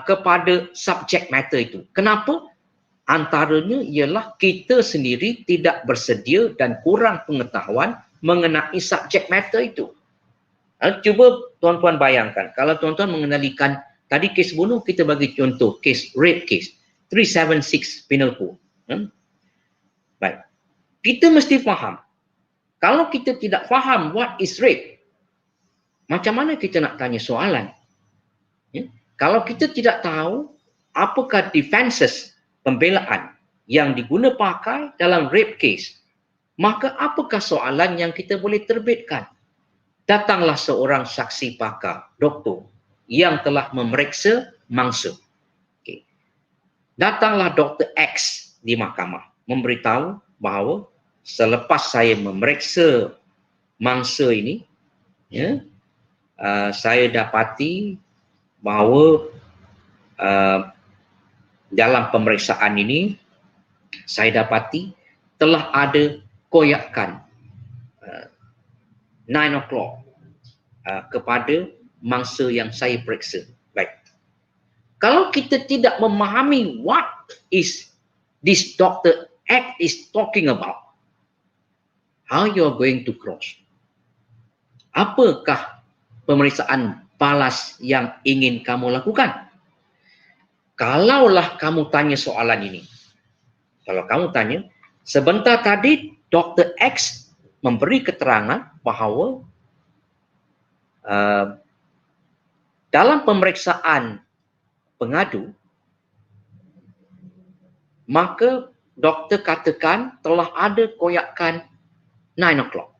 kepada subject matter itu. Kenapa? Antaranya ialah kita sendiri tidak bersedia dan kurang pengetahuan mengenai subject matter itu. Cuba tuan-tuan bayangkan, kalau tuan-tuan mengendalikan, tadi kes bunuh kita bagi contoh, kes rape case, 376 Penal Code. Baik. Kita mesti faham, kalau kita tidak faham what is rape, macam mana kita nak tanya soalan? Kalau kita tidak tahu apakah defenses pembelaan yang diguna pakai dalam rape case, maka apakah soalan yang kita boleh terbitkan? Datanglah seorang saksi pakar, doktor, yang telah memeriksa mangsa. Okay. Datanglah Dr. X di mahkamah, memberitahu bahawa selepas saya memeriksa mangsa ini, saya dapati bahawa dalam pemeriksaan ini, saya dapati telah ada koyakan 9 o'clock kepada mangsa yang saya periksa. Baik. Kalau kita tidak memahami what is this Dr. X is talking about, how you are going to cross? Apakah pemeriksaan balas yang ingin kamu lakukan? Kalaulah kamu tanya soalan ini, kalau kamu tanya, sebentar tadi Dr. X memberi keterangan bahawa dalam pemeriksaan pengadu, maka doktor katakan telah ada koyakan 9 o'clock.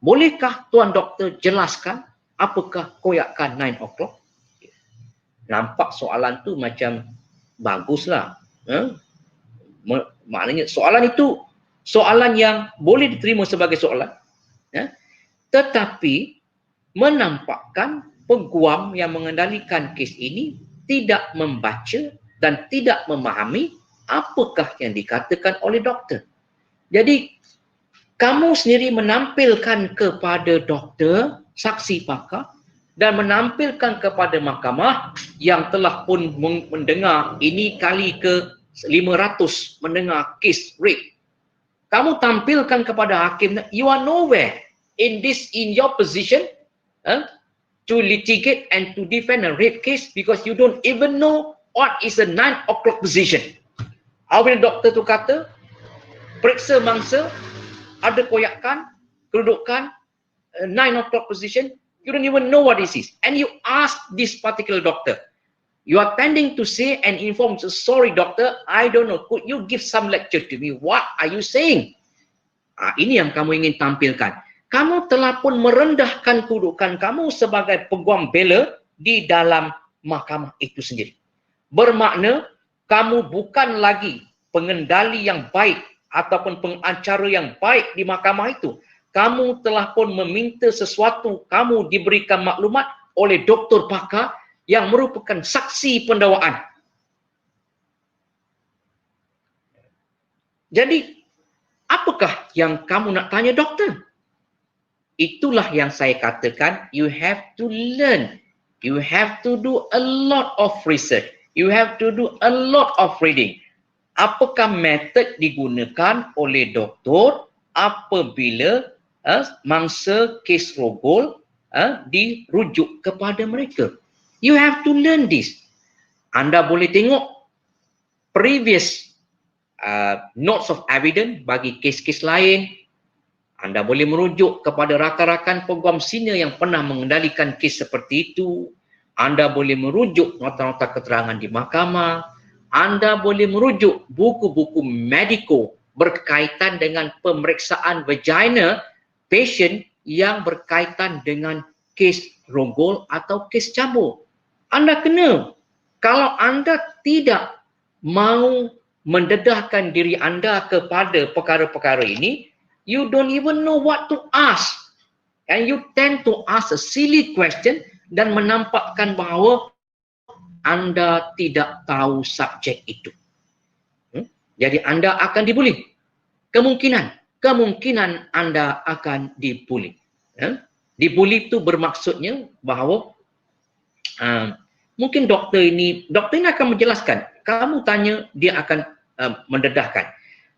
Bolehkah Tuan Doktor jelaskan apakah koyakan 9 o'clock? Nampak soalan tu macam baguslah. Maknanya soalan itu soalan yang boleh diterima sebagai soalan. Tetapi menampakkan peguam yang mengendalikan kes ini tidak membaca dan tidak memahami apakah yang dikatakan oleh doktor. Jadi kamu sendiri menampilkan kepada doktor, saksi pakar, dan menampilkan kepada mahkamah yang telah pun mendengar ini kali ke 500 mendengar kes rape. Kamu tampilkan kepada hakim, you are nowhere in your position to litigate and to defend a rape case because you don't even know what is a 9 o'clock position. Apabila doktor tu kata, periksa mangsa, ada koyakan, kedudukan 9 o'clock position, you don't even know what this is. And you ask this particular doctor, you are tending to say and inform, sorry doctor, I don't know, could you give some lecture to me? What are you saying? Ini yang kamu ingin tampilkan. Kamu telah pun merendahkan kedudukan kamu sebagai peguam bela di dalam mahkamah itu sendiri. Bermakna kamu bukan lagi pengendali yang baik ataupun pengacara yang baik di mahkamah itu. Kamu telah pun meminta sesuatu, kamu diberikan maklumat oleh doktor pakar yang merupakan saksi pendakwaan. Jadi, apakah yang kamu nak tanya doktor? Itulah yang saya katakan, you have to learn. You have to do a lot of research. You have to do a lot of reading. Apakah metod digunakan oleh doktor apabila mangsa kes rogol dirujuk kepada mereka? You have to learn this. Anda boleh tengok previous notes of evidence bagi kes-kes lain. Anda boleh merujuk kepada rakan-rakan peguam senior yang pernah mengendalikan kes seperti itu. Anda boleh merujuk nota-nota keterangan di mahkamah. Anda boleh merujuk buku-buku mediko berkaitan dengan pemeriksaan vagina patient yang berkaitan dengan kes rogol atau kes cabul. Anda kena. Kalau anda tidak mau mendedahkan diri anda kepada perkara-perkara ini, you don't even know what to ask. And you tend to ask a silly question dan menampakkan bahawa anda tidak tahu subjek itu. Jadi anda akan dibuli. Kemungkinan anda akan dibuli. Dibuli itu bermaksudnya bahawa mungkin doktor ini akan menjelaskan. Kamu tanya, dia akan mendedahkan.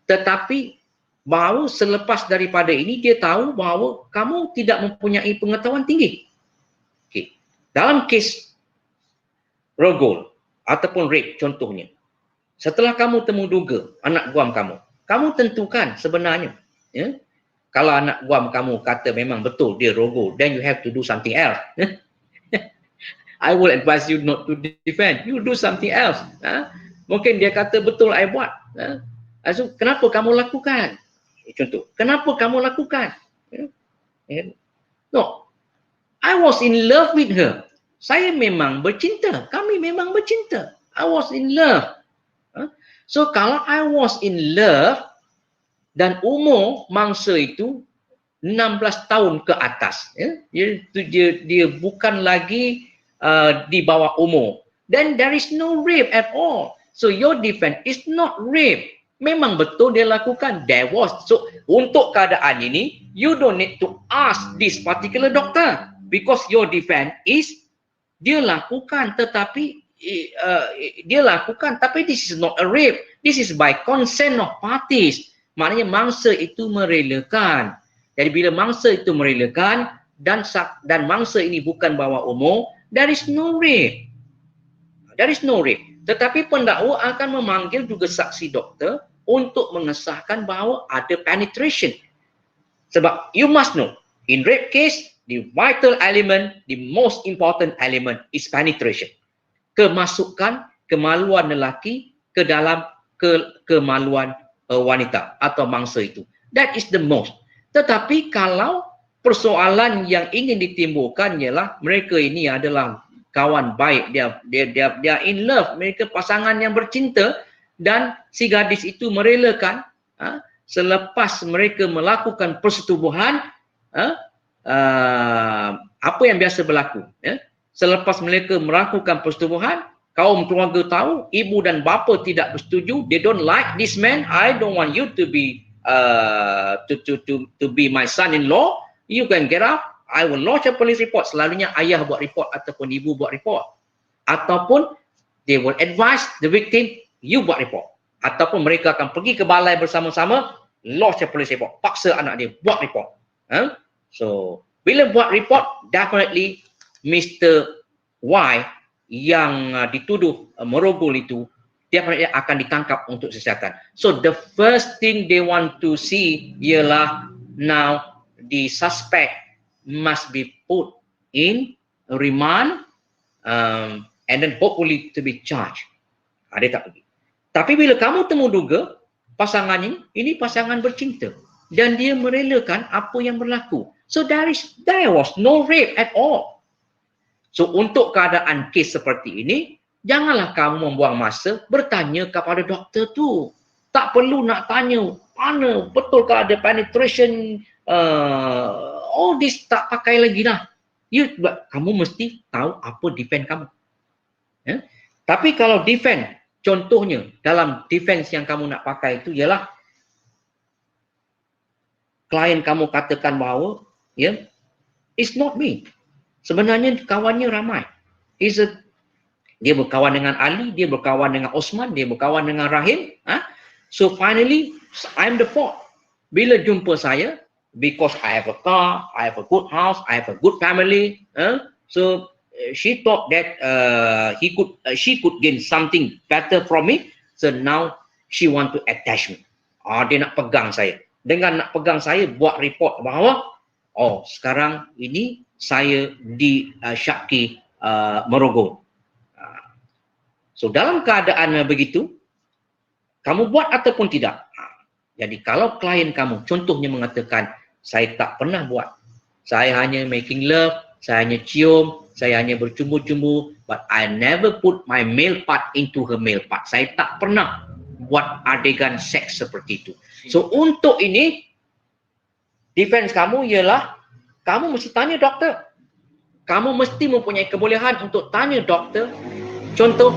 Tetapi bahawa selepas daripada ini dia tahu bahawa kamu tidak mempunyai pengetahuan tinggi. Okay. Dalam kes rogol ataupun rape contohnya, setelah kamu temu duga anak guam kamu, kamu tentukan sebenarnya, kalau anak guam kamu kata memang betul dia rogol, then you have to do something else. I will advise you not to defend. You do something else. Mungkin dia kata betul I buat. So, kenapa kamu lakukan? Contoh, kenapa kamu lakukan? No, I was in love with her. Saya memang bercinta. Kami memang bercinta. I was in love. So, kalau I was in love dan umur mangsa itu 16 tahun ke atas, dia bukan lagi di bawah umur, then there is no rape at all. So, your defense is not rape. Memang betul dia lakukan. There was. So, untuk keadaan ini, you don't need to ask this particular doctor because your defense is dia lakukan tetapi this is not a rape. This is by consent of parties. Maknanya mangsa itu merelakan. Jadi bila mangsa itu merelakan dan mangsa ini bukan bawah umur, there is no rape. There is no rape. Tetapi pendakwa akan memanggil juga saksi doktor untuk mengesahkan bahawa ada penetration. Sebab you must know, in rape case, the vital element, the most important element is penetration. Kemasukan kemaluan lelaki ke dalam kemaluan wanita atau mangsa itu. That is the most. Tetapi kalau persoalan yang ingin ditimbulkan ialah mereka ini adalah kawan baik, dia in love, mereka pasangan yang bercinta dan si gadis itu merelakan selepas mereka melakukan persetubuhan apa yang biasa berlaku selepas mereka melakukan persetubuhan, kaum keluarga tahu, ibu dan bapa tidak bersetuju, they don't like this man, I don't want you to be to be my son-in-law, you can get out, I will lodge a police report. Selalunya ayah buat report ataupun ibu buat report, ataupun they will advise the victim, you buat report, ataupun mereka akan pergi ke balai bersama-sama, lodge a police report, paksa anak dia buat report. So bila buat report, definitely Mr. Y yang dituduh merogol itu definitely akan ditangkap untuk siasatan. So the first thing they want to see ialah now the suspect must be put in remand and then hopefully to be charged. Dia tak pergi. Tapi bila kamu temu duga pasangan ini pasangan bercinta dan dia merelakan apa yang berlaku. So there was no rape at all. So untuk keadaan kes seperti ini, janganlah kamu membuang masa bertanya kepada doktor tu. Tak perlu nak tanya mana betul ke ada penetration, all this tak pakai lagi dah. Kamu mesti tahu apa defense kamu. Tapi kalau defense, contohnya dalam defense yang kamu nak pakai itu ialah klien kamu katakan bahawa it's not me. Sebenarnya kawannya ramai. Dia berkawan dengan Ali, dia berkawan dengan Osman, dia berkawan dengan Rahim. So finally, I'm the fault. Bila jumpa saya, because I have a car, I have a good house, I have a good family. So she thought that she could gain something better from me. So now she want to attach me. Dia nak pegang saya. Dengan nak pegang saya, buat report bahawa sekarang ini saya disyaki merogol. So dalam keadaan begitu, kamu buat ataupun tidak. Jadi kalau klien kamu contohnya mengatakan, saya tak pernah buat, saya hanya making love, saya hanya cium, saya hanya bercumbu-cumbu, but I never put my male part into her male part. Saya tak pernah buat adegan seks seperti itu. So untuk ini, defense kamu ialah kamu mesti tanya doktor. Kamu mesti mempunyai kebolehan untuk tanya doktor. Contoh,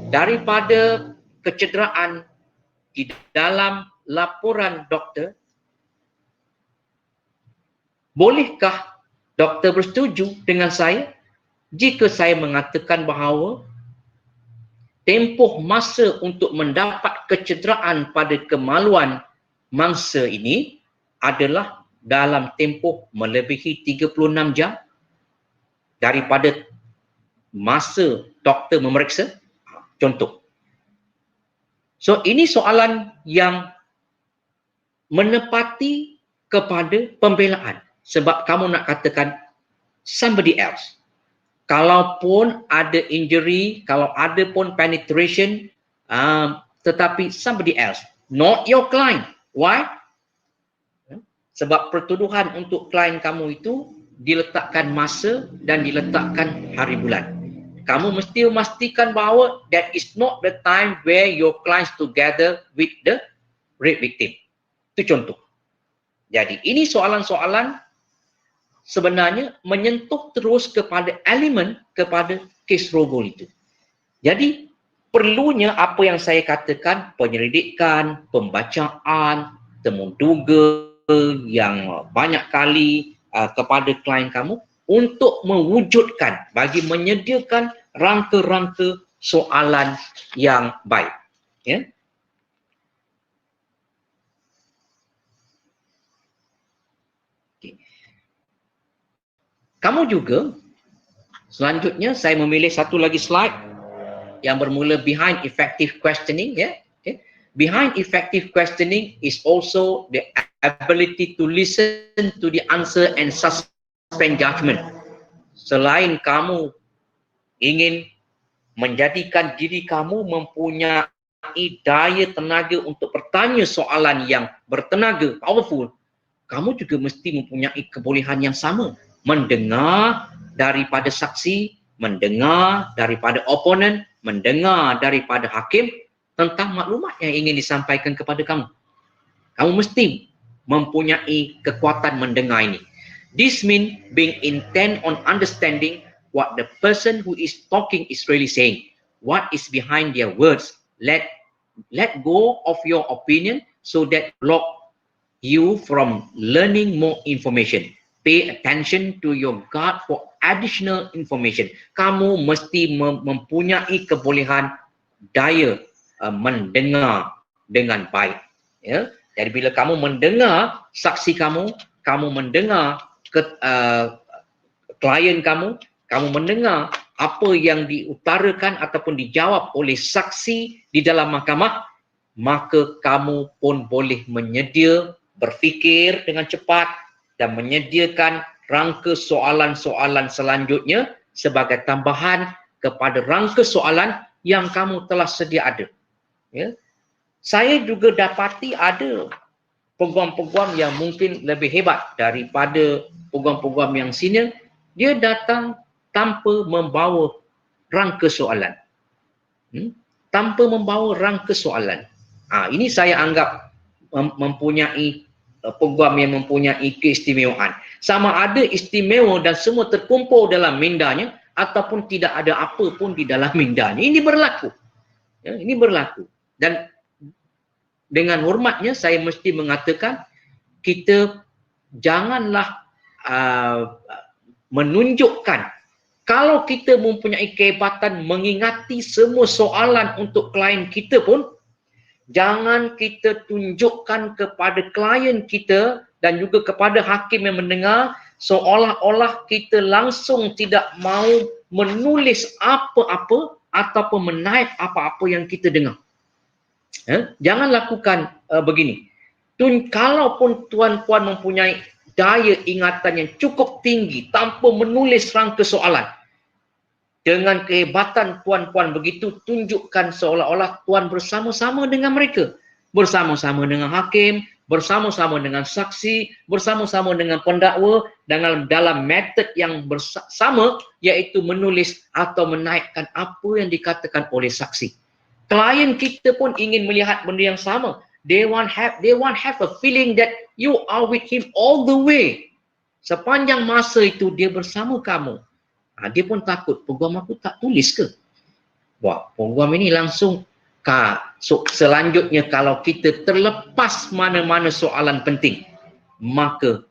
daripada kecederaan di dalam laporan doktor, bolehkah doktor bersetuju dengan saya jika saya mengatakan bahawa tempoh masa untuk mendapat kecederaan pada kemaluan mangsa ini adalah dalam tempoh melebihi 36 jam daripada masa doktor memeriksa? Contoh. So ini soalan yang menepati kepada pembelaan. Sebab kamu nak katakan somebody else. Kalaupun ada injury, kalau ada pun penetration, tetapi somebody else, not your client. Why? Sebab pertuduhan untuk klien kamu itu diletakkan masa dan diletakkan hari bulan. Kamu mesti memastikan bahawa that is not the time where your clients together with the rape victim. Itu contoh. Jadi ini soalan-soalan sebenarnya menyentuh terus kepada elemen kepada kes rogol itu. Jadi perlunya apa yang saya katakan, penyelidikan, pembacaan, temuduga yang banyak kali kepada klien kamu untuk mewujudkan, bagi menyediakan rangka-rangka soalan yang baik. Ya. Okay. Kamu juga, selanjutnya saya memilih satu lagi slide yang bermula behind effective questioning. Ya. Okay. Behind effective questioning is also the ability to listen to the answer and suspend judgment. Selain kamu ingin menjadikan diri kamu mempunyai daya tenaga untuk bertanya soalan yang bertenaga, powerful, kamu juga mesti mempunyai kebolehan yang sama, mendengar daripada saksi, mendengar daripada oponen, mendengar daripada hakim tentang maklumat yang ingin disampaikan kepada kamu. Kamu mesti mempunyai kekuatan mendengar ini. This means being intent on understanding what the person who is talking is really saying. What is behind their words. Let go of your opinion so that block you from learning more information. Pay attention to your gut for additional information. Kamu mesti mempunyai kebolehan daya mendengar dengan baik. Ya. Jadi bila kamu mendengar saksi kamu, kamu mendengar klien kamu mendengar apa yang diutarakan ataupun dijawab oleh saksi di dalam mahkamah, maka kamu pun boleh berfikir dengan cepat dan menyediakan rangka soalan-soalan selanjutnya sebagai tambahan kepada rangka soalan yang kamu telah sedia ada. Ya. Saya juga dapati ada peguam-peguam yang mungkin lebih hebat daripada peguam-peguam yang senior. Dia datang tanpa membawa rangka soalan. Tanpa membawa rangka soalan. Ini saya anggap mempunyai peguam yang mempunyai keistimewaan. Sama ada istimewa dan semua terkumpul dalam mindanya ataupun tidak ada apa pun di dalam mindanya. Ini berlaku. Ya, ini berlaku. Dan dengan hormatnya saya mesti mengatakan kita janganlah menunjukkan kalau kita mempunyai kehebatan mengingati semua soalan untuk klien kita pun, jangan kita tunjukkan kepada klien kita dan juga kepada hakim yang mendengar seolah-olah kita langsung tidak mahu menulis apa-apa ataupun menaip apa-apa yang kita dengar. Jangan lakukan begini. Kalaupun tuan-puan mempunyai daya ingatan yang cukup tinggi tanpa menulis rangka soalan, dengan kehebatan tuan-puan begitu, tunjukkan seolah-olah tuan bersama-sama dengan mereka, bersama-sama dengan hakim, bersama-sama dengan saksi, bersama-sama dengan pendakwa, dalam metod yang bersama, iaitu menulis atau menaikkan apa yang dikatakan oleh saksi. Klien kita pun ingin melihat benda yang sama. They want have a feeling that you are with him all the way. Sepanjang masa itu dia bersama kamu. Dia pun takut, peguam aku tak tulis ke? Wah, peguam ini langsung selanjutnya kalau kita terlepas mana-mana soalan penting, maka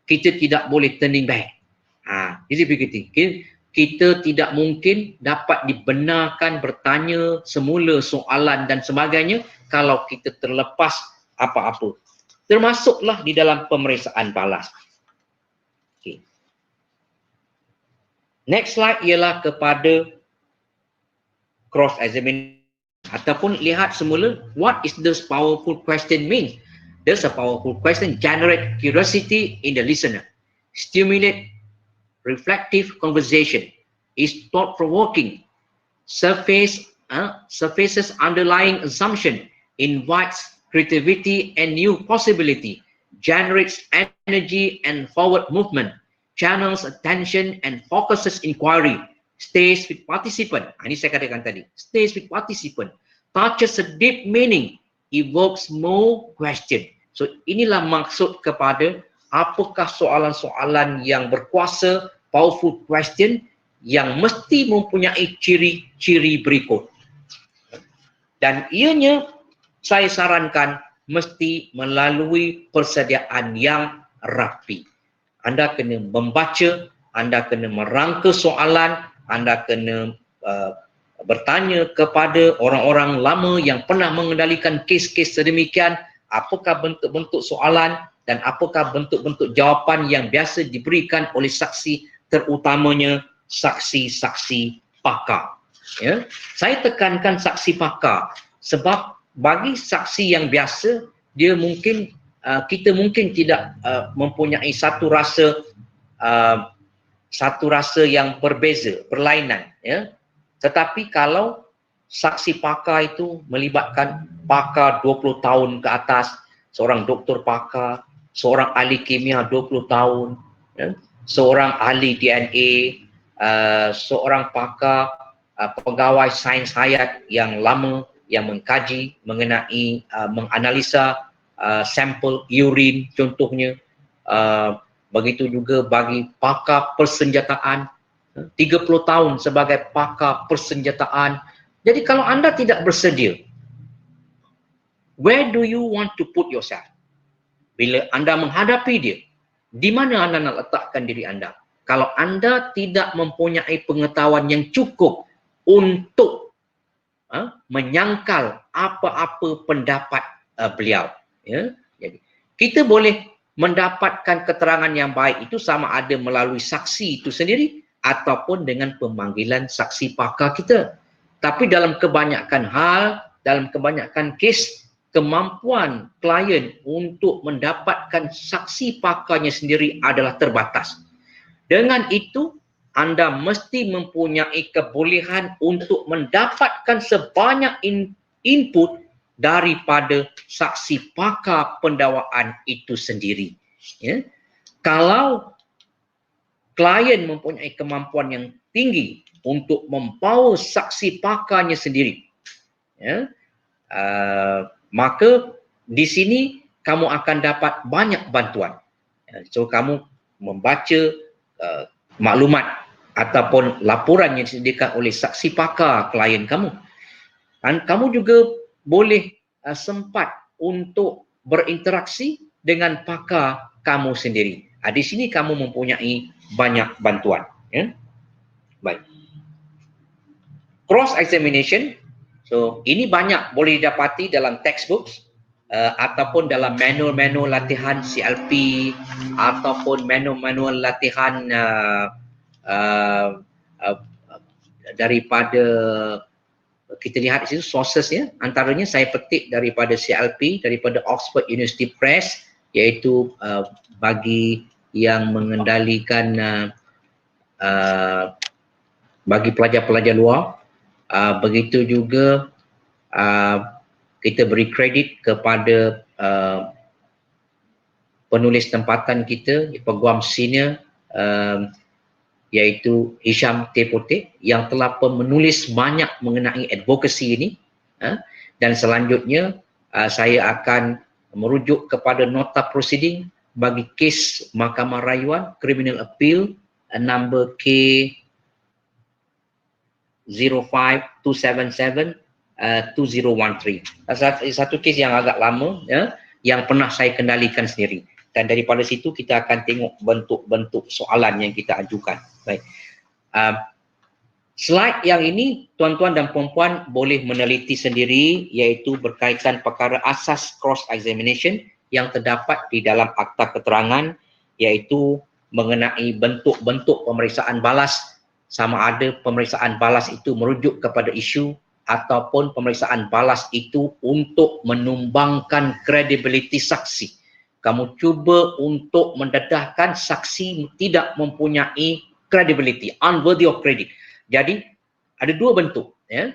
kita tidak boleh turning back. Jadi begitu. Kita tidak mungkin dapat dibenarkan bertanya semula soalan dan sebagainya kalau kita terlepas apa-apa. Termasuklah di dalam pemeriksaan balas. Okay. Next slide ialah kepada cross examination ataupun lihat semula what is this powerful question mean. There's a powerful question generate curiosity in the listener, stimulate reflective conversation, is thought-provoking, surfaces underlying assumption, invites creativity and new possibility, generates energy and forward movement, channels attention and focuses inquiry, stays with participant. Ini saya katakan tadi, stays with participant, touches a deep meaning, evokes more question. So inilah maksud kepada apakah soalan-soalan yang berkuasa, powerful question yang mesti mempunyai ciri-ciri berikut. Dan ianya saya sarankan mesti melalui persediaan yang rapi. Anda kena membaca, anda kena merangka soalan, anda kena bertanya kepada orang-orang lama yang pernah mengendalikan kes-kes sedemikian, apakah bentuk-bentuk soalan dan apakah bentuk-bentuk jawapan yang biasa diberikan oleh saksi, terutamanya saksi-saksi pakar. Ya, saya tekankan saksi pakar sebab bagi saksi yang biasa, dia mungkin kita mungkin tidak mempunyai satu rasa yang berbeza, berlainan, ya. Tetapi kalau saksi pakar itu melibatkan pakar 20 tahun ke atas, seorang doktor pakar, seorang ahli kimia 20 tahun, ya, seorang ahli DNA, seorang pakar pegawai sains hayat yang lama yang mengkaji mengenai menganalisa sampel urin contohnya, begitu juga bagi pakar persenjataan 30 tahun sebagai pakar persenjataan. Jadi kalau anda tidak bersedia, where do you want to put yourself? Bila anda menghadapi dia, di mana anda nak letakkan diri anda? Kalau anda tidak mempunyai pengetahuan yang cukup untuk menyangkal apa-apa pendapat beliau, ya. Jadi kita boleh mendapatkan keterangan yang baik itu sama ada melalui saksi itu sendiri ataupun dengan pemanggilan saksi pakar kita. Tapi dalam kebanyakan hal, dalam kebanyakan kes, kemampuan klien untuk mendapatkan saksi pakarnya sendiri adalah terbatas. Dengan itu, anda mesti mempunyai kebolehan untuk mendapatkan sebanyak input daripada saksi pakar pendakwaan itu sendiri. Ya. Kalau klien mempunyai kemampuan yang tinggi untuk membawa saksi pakarnya sendiri, ya, maka di sini kamu akan dapat banyak bantuan. So kamu membaca maklumat ataupun laporan yang disediakan oleh saksi pakar klien kamu. Dan kamu juga boleh sempat untuk berinteraksi dengan pakar kamu sendiri. Di sini kamu mempunyai banyak bantuan. Ya? Baik. Cross examination. So ini banyak boleh didapati dalam textbooks ataupun dalam manual-manual latihan CLP ataupun manual-manual latihan daripada kita lihat di situ sourcesnya, antaranya saya petik daripada CLP, daripada Oxford University Press, iaitu bagi yang mengendalikan bagi pelajar-pelajar luar. Begitu juga kita beri kredit kepada penulis tempatan kita, peguam senior, iaitu Hisham Tepote yang telah menulis banyak mengenai advokasi ini. Dan selanjutnya saya akan merujuk kepada nota proceeding bagi kes Mahkamah Rayuan Criminal Appeal number K 05277 2013. Satu kes yang agak lama, ya, yang pernah saya kendalikan sendiri. Dan daripada situ kita akan tengok bentuk-bentuk soalan yang kita ajukan. Baik. Slide yang ini tuan-tuan dan puan-puan boleh meneliti sendiri, iaitu berkaitan perkara asas cross examination yang terdapat di dalam akta keterangan, iaitu mengenai bentuk-bentuk pemeriksaan balas, sama ada pemeriksaan balas itu merujuk kepada isu ataupun pemeriksaan balas itu untuk menumbangkan kredibiliti saksi. Kamu cuba untuk mendedahkan saksi tidak mempunyai credibility, unworthy of credit. Jadi ada dua bentuk, ya.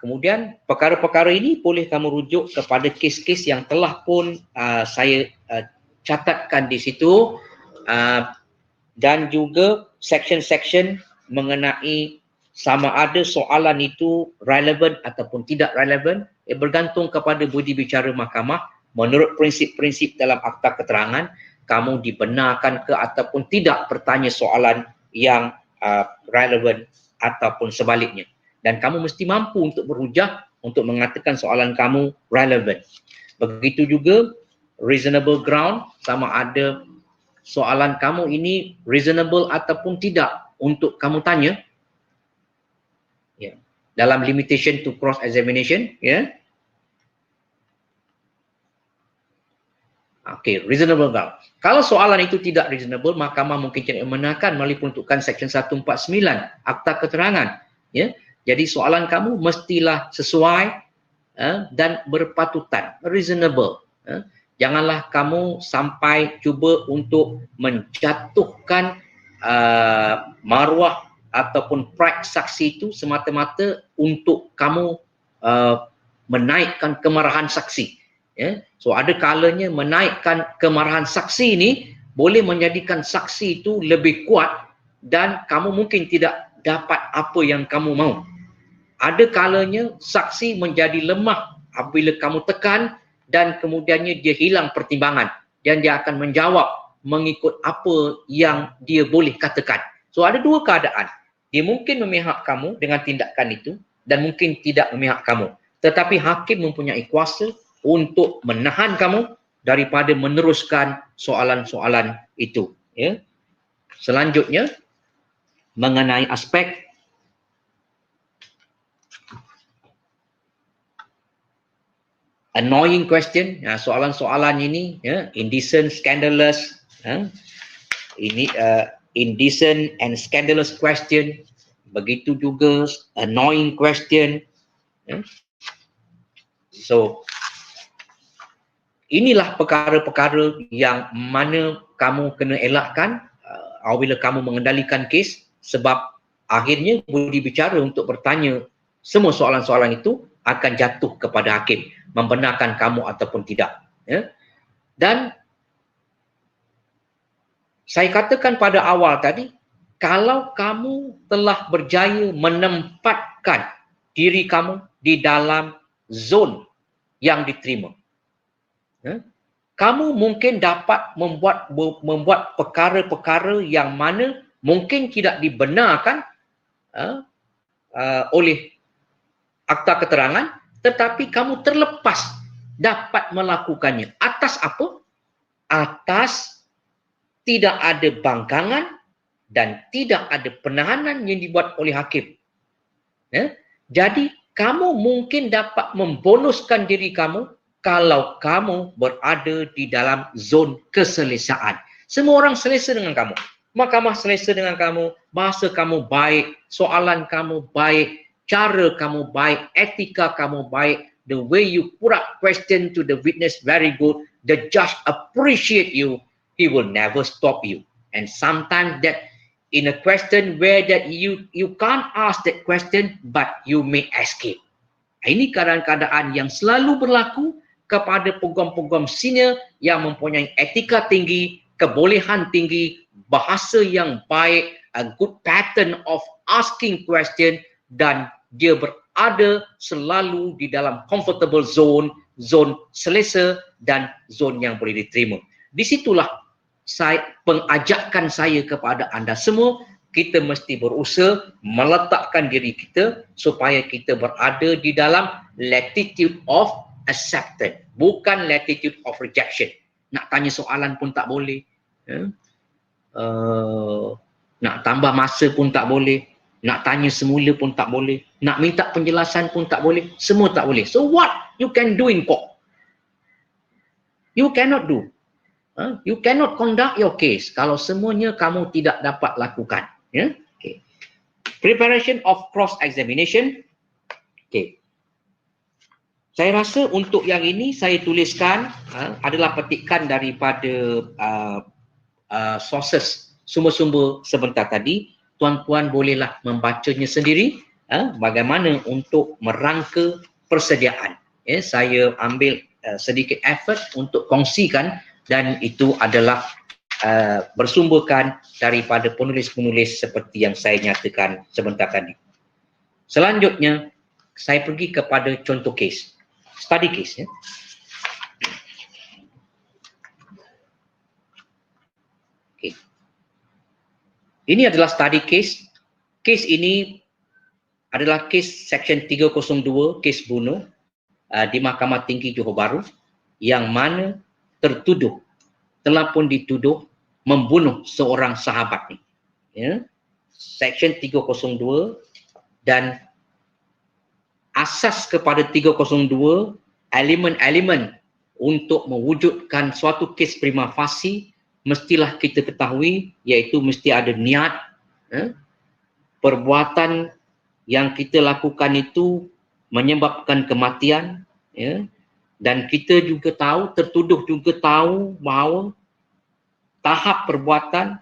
Kemudian perkara-perkara ini boleh kamu rujuk kepada kes-kes yang telah pun saya catatkan di situ, dan juga section-section mengenai sama ada soalan itu relevan ataupun tidak relevan, bergantung kepada budi bicara mahkamah. Menurut prinsip-prinsip dalam akta keterangan, kamu dibenarkan ke ataupun tidak bertanya soalan yang relevan ataupun sebaliknya. Dan kamu mesti mampu untuk berhujah untuk mengatakan soalan kamu relevant. Begitu juga reasonable ground, sama ada soalan kamu ini reasonable ataupun tidak untuk kamu tanya. Ya. Dalam limitation to cross examination, ya. Okey, reasonable ground. Kalau soalan itu tidak reasonable, mahkamah mungkin tidak membenarkan melalui peruntukan Seksyen 149 Akta Keterangan. Ya, jadi soalan kamu mestilah sesuai dan berpatutan, reasonable. Janganlah kamu sampai cuba untuk menjatuhkan maruah ataupun pride saksi itu semata-mata untuk kamu menaikkan kemarahan saksi. Ya. So ada kalanya menaikkan kemarahan saksi ini boleh menjadikan saksi itu lebih kuat dan kamu mungkin tidak dapat apa yang kamu mau. Ada kalanya saksi menjadi lemah apabila kamu tekan dan kemudiannya dia hilang pertimbangan dan dia akan menjawab mengikut apa yang dia boleh katakan. So ada dua keadaan. Dia mungkin memihak kamu dengan tindakan itu dan mungkin tidak memihak kamu. Tetapi hakim mempunyai kuasa untuk menahan kamu daripada meneruskan soalan-soalan itu. Ya. Selanjutnya, mengenai aspek annoying question, soalan-soalan ini, ya, indecent, scandalous, ini indecent and scandalous question, begitu juga annoying question. Ya. So, inilah perkara-perkara yang mana kamu kena elakkan apabila kamu mengendalikan kes, sebab akhirnya budi bicara untuk bertanya semua soalan-soalan itu akan jatuh kepada hakim, membenarkan kamu ataupun tidak. Ya. Dan saya katakan pada awal tadi, kalau kamu telah berjaya menempatkan diri kamu di dalam zon yang diterima, kamu mungkin dapat membuat perkara-perkara yang mana mungkin tidak dibenarkan oleh akta keterangan, tetapi kamu terlepas dapat melakukannya. Atas apa? Atas tidak ada bangkangan dan tidak ada penahanan yang dibuat oleh hakim. Jadi kamu mungkin dapat membonuskan diri kamu kalau kamu berada di dalam zon keselesaan. Semua orang selesa dengan kamu. Mahkamah selesa dengan kamu, bahasa kamu baik, soalan kamu baik, cara kamu baik, etika kamu baik, the way you put up question to the witness very good, the judge appreciate you, he will never stop you. And sometimes that in a question where that you can't ask that question but you may escape. Ini keadaan-keadaan yang selalu berlaku kepada peguam-peguam senior yang mempunyai etika tinggi, kebolehan tinggi, bahasa yang baik, a good pattern of asking question, dan dia berada selalu di dalam comfortable zone, zon selesa dan zon yang boleh diterima. Disitulah pengajakan saya kepada anda semua, kita mesti berusaha meletakkan diri kita supaya kita berada di dalam latitude of accepted, bukan latitude of rejection. Nak tanya soalan pun tak boleh, nak tambah masa pun tak boleh, nak tanya semula pun tak boleh, nak minta penjelasan pun tak boleh, semua tak boleh. So what you can do in court? You cannot do. You cannot conduct your case kalau semuanya kamu tidak dapat lakukan. Okay. Preparation of cross examination. Okay. Saya rasa untuk yang ini saya tuliskan adalah petikan daripada sources, sumber-sumber sebentar tadi. Tuan-tuan bolehlah membacanya sendiri, bagaimana untuk merangka persediaan. Saya ambil sedikit effort untuk kongsikan dan itu adalah bersumberkan daripada penulis-penulis seperti yang saya nyatakan sebentar tadi. Selanjutnya, saya pergi kepada contoh kes. Study case. Ya. Okay. Ini adalah study case. Case ini adalah kes Seksyen 302, kes bunuh di Mahkamah Tinggi Johor Bahru, yang mana tertuduh telah pun dituduh membunuh seorang sahabat ni. Ya. Seksyen 302 dan asas kepada 302, elemen-elemen untuk mewujudkan suatu kes prima facie mestilah kita ketahui, iaitu mesti ada niat, perbuatan yang kita lakukan itu menyebabkan kematian, dan kita juga tahu, tertuduh juga tahu bahawa tahap perbuatan,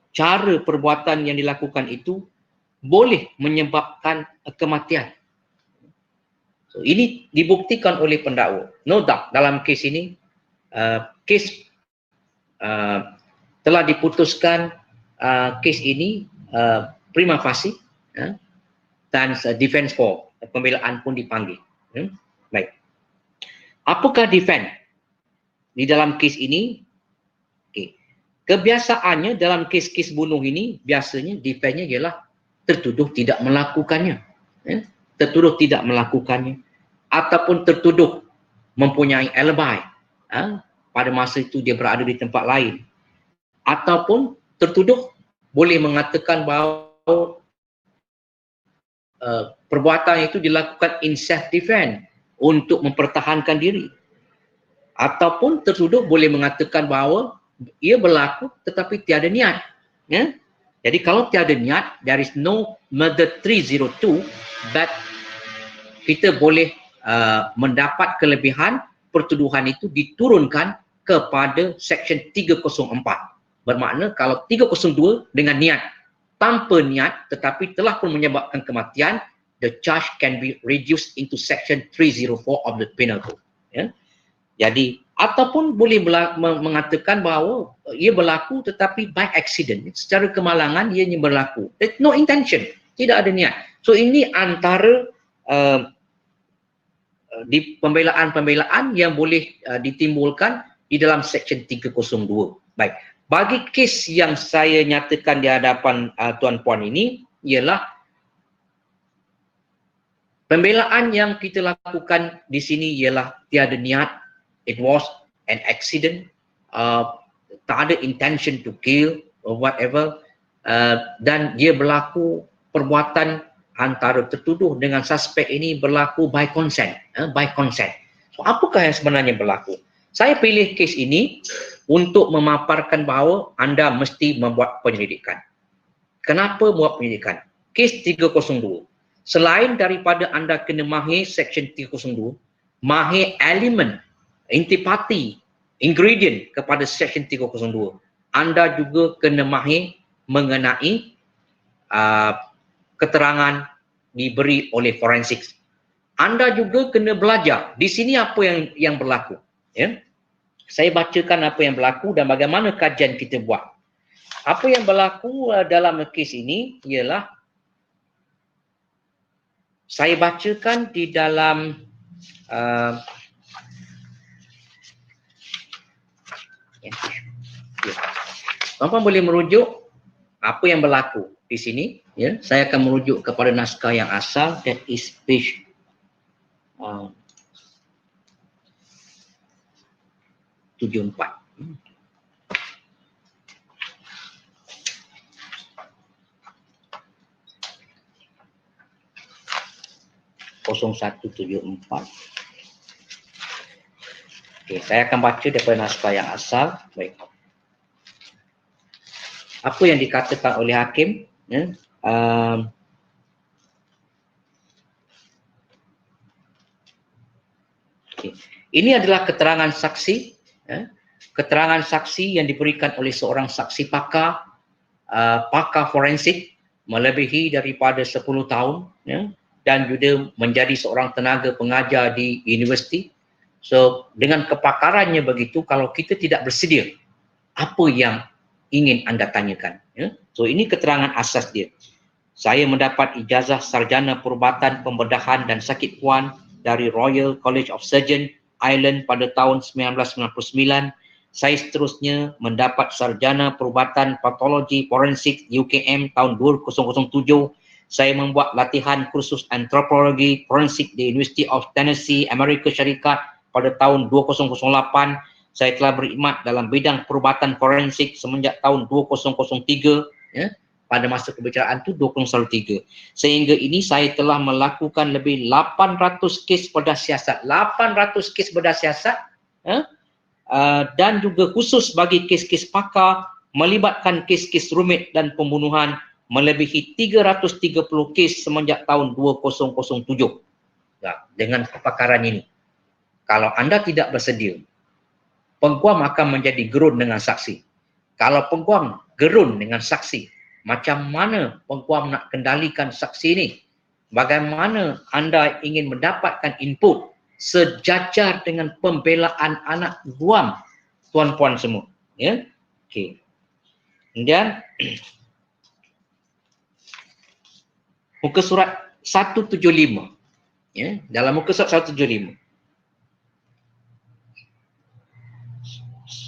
cara perbuatan yang dilakukan itu boleh menyebabkan kematian. So, ini dibuktikan oleh pendakwa. No doubt dalam kes ini, kes telah diputuskan, kes ini prima facie, dan defense for pembelaan pun dipanggil. Baik. Apakah defense di dalam kes ini? Okay. Kebiasaannya dalam kes-kes bunuh ini, biasanya defense-nya ialah tertuduh tidak melakukannya. Tertuduh tidak melakukannya. Ataupun tertuduh mempunyai alibi. Pada masa itu dia berada di tempat lain. Ataupun tertuduh boleh mengatakan bahawa perbuatan itu dilakukan in self-defense untuk mempertahankan diri. Ataupun tertuduh boleh mengatakan bahawa ia berlaku tetapi tiada niat. Jadi kalau tiada niat, there is no murder 302, but kita boleh mendapat kelebihan pertuduhan itu diturunkan kepada Seksyen 304. Bermakna kalau 302 dengan niat, tanpa niat tetapi telah pun menyebabkan kematian, the charge can be reduced into Section 304 of the Penal Code. Jadi, ataupun boleh mengatakan bahawa ia berlaku tetapi by accident, secara kemalangan ianya berlaku. There's no intention, tidak ada niat. So ini antara di pembelaan-pembelaan yang boleh ditimbulkan di dalam Seksyen 302. Baik. Bagi kes yang saya nyatakan di hadapan tuan-puan ini ialah pembelaan yang kita lakukan di sini ialah tiada niat, it was an accident, tak ada intention to kill or whatever, dan dia berlaku perbuatan antara tertuduh dengan suspek ini berlaku by consent, by consent. So apakah yang sebenarnya berlaku? Saya pilih kes ini untuk memaparkan bahawa anda mesti membuat penyelidikan. Kenapa buat penyelidikan? Kes 302. Selain daripada anda kena mahir Seksyen 302, mahir elemen, intipati, ingredient kepada Seksyen 302. Anda juga kena mahir mengenai keterangan diberi oleh forensik. Anda juga kena belajar di sini apa yang berlaku. Saya bacakan apa yang berlaku dan bagaimana kajian kita buat. Apa yang berlaku dalam kes ini ialah, saya bacakan di dalam tuan-tuan boleh merujuk apa yang berlaku di sini. Saya akan merujuk kepada naskah yang asal, that is page 74. Okey, saya akan baca daripada naskah yang asal. Baik. Apa yang dikatakan oleh hakim? Okay. Ini adalah keterangan saksi. Keterangan saksi yang diberikan oleh seorang saksi pakar, pakar forensik melebihi daripada 10 tahun, dan juga menjadi seorang tenaga pengajar di universiti. So dengan kepakarannya begitu, kalau kita tidak bersedia, apa yang ingin anda tanyakan? So ini keterangan asas dia. Saya mendapat ijazah sarjana perubatan, pembedahan dan sakit puan dari Royal College of Surgeons Ireland pada tahun 1999. Saya seterusnya mendapat sarjana perubatan patologi forensik UKM tahun 2007 Saya membuat latihan kursus antropologi forensik di University of Tennessee, Amerika Syarikat pada tahun 2008. Saya telah berkhidmat dalam bidang perubatan forensik semenjak tahun 2003, ya. Pada masa kebicaraan itu 2003. Sehingga ini saya telah melakukan lebih 800 kes bedah siasat. 800 kes bedah siasat, ya. Dan juga khusus bagi kes-kes pakar melibatkan kes-kes rumit dan pembunuhan melebihi 330 kes semenjak tahun 2007. Ya, dengan kepakaran ini, kalau anda tidak bersedia, peguam akan menjadi gerun dengan saksi. Kalau peguam gerun dengan saksi, macam mana peguam nak kendalikan saksi ini? Bagaimana anda ingin mendapatkan input sejajar dengan pembelaan anak guam, tuan-puan semua? Ya, okey. Kemudian muka surat 175. Ya, dalam muka surat 175.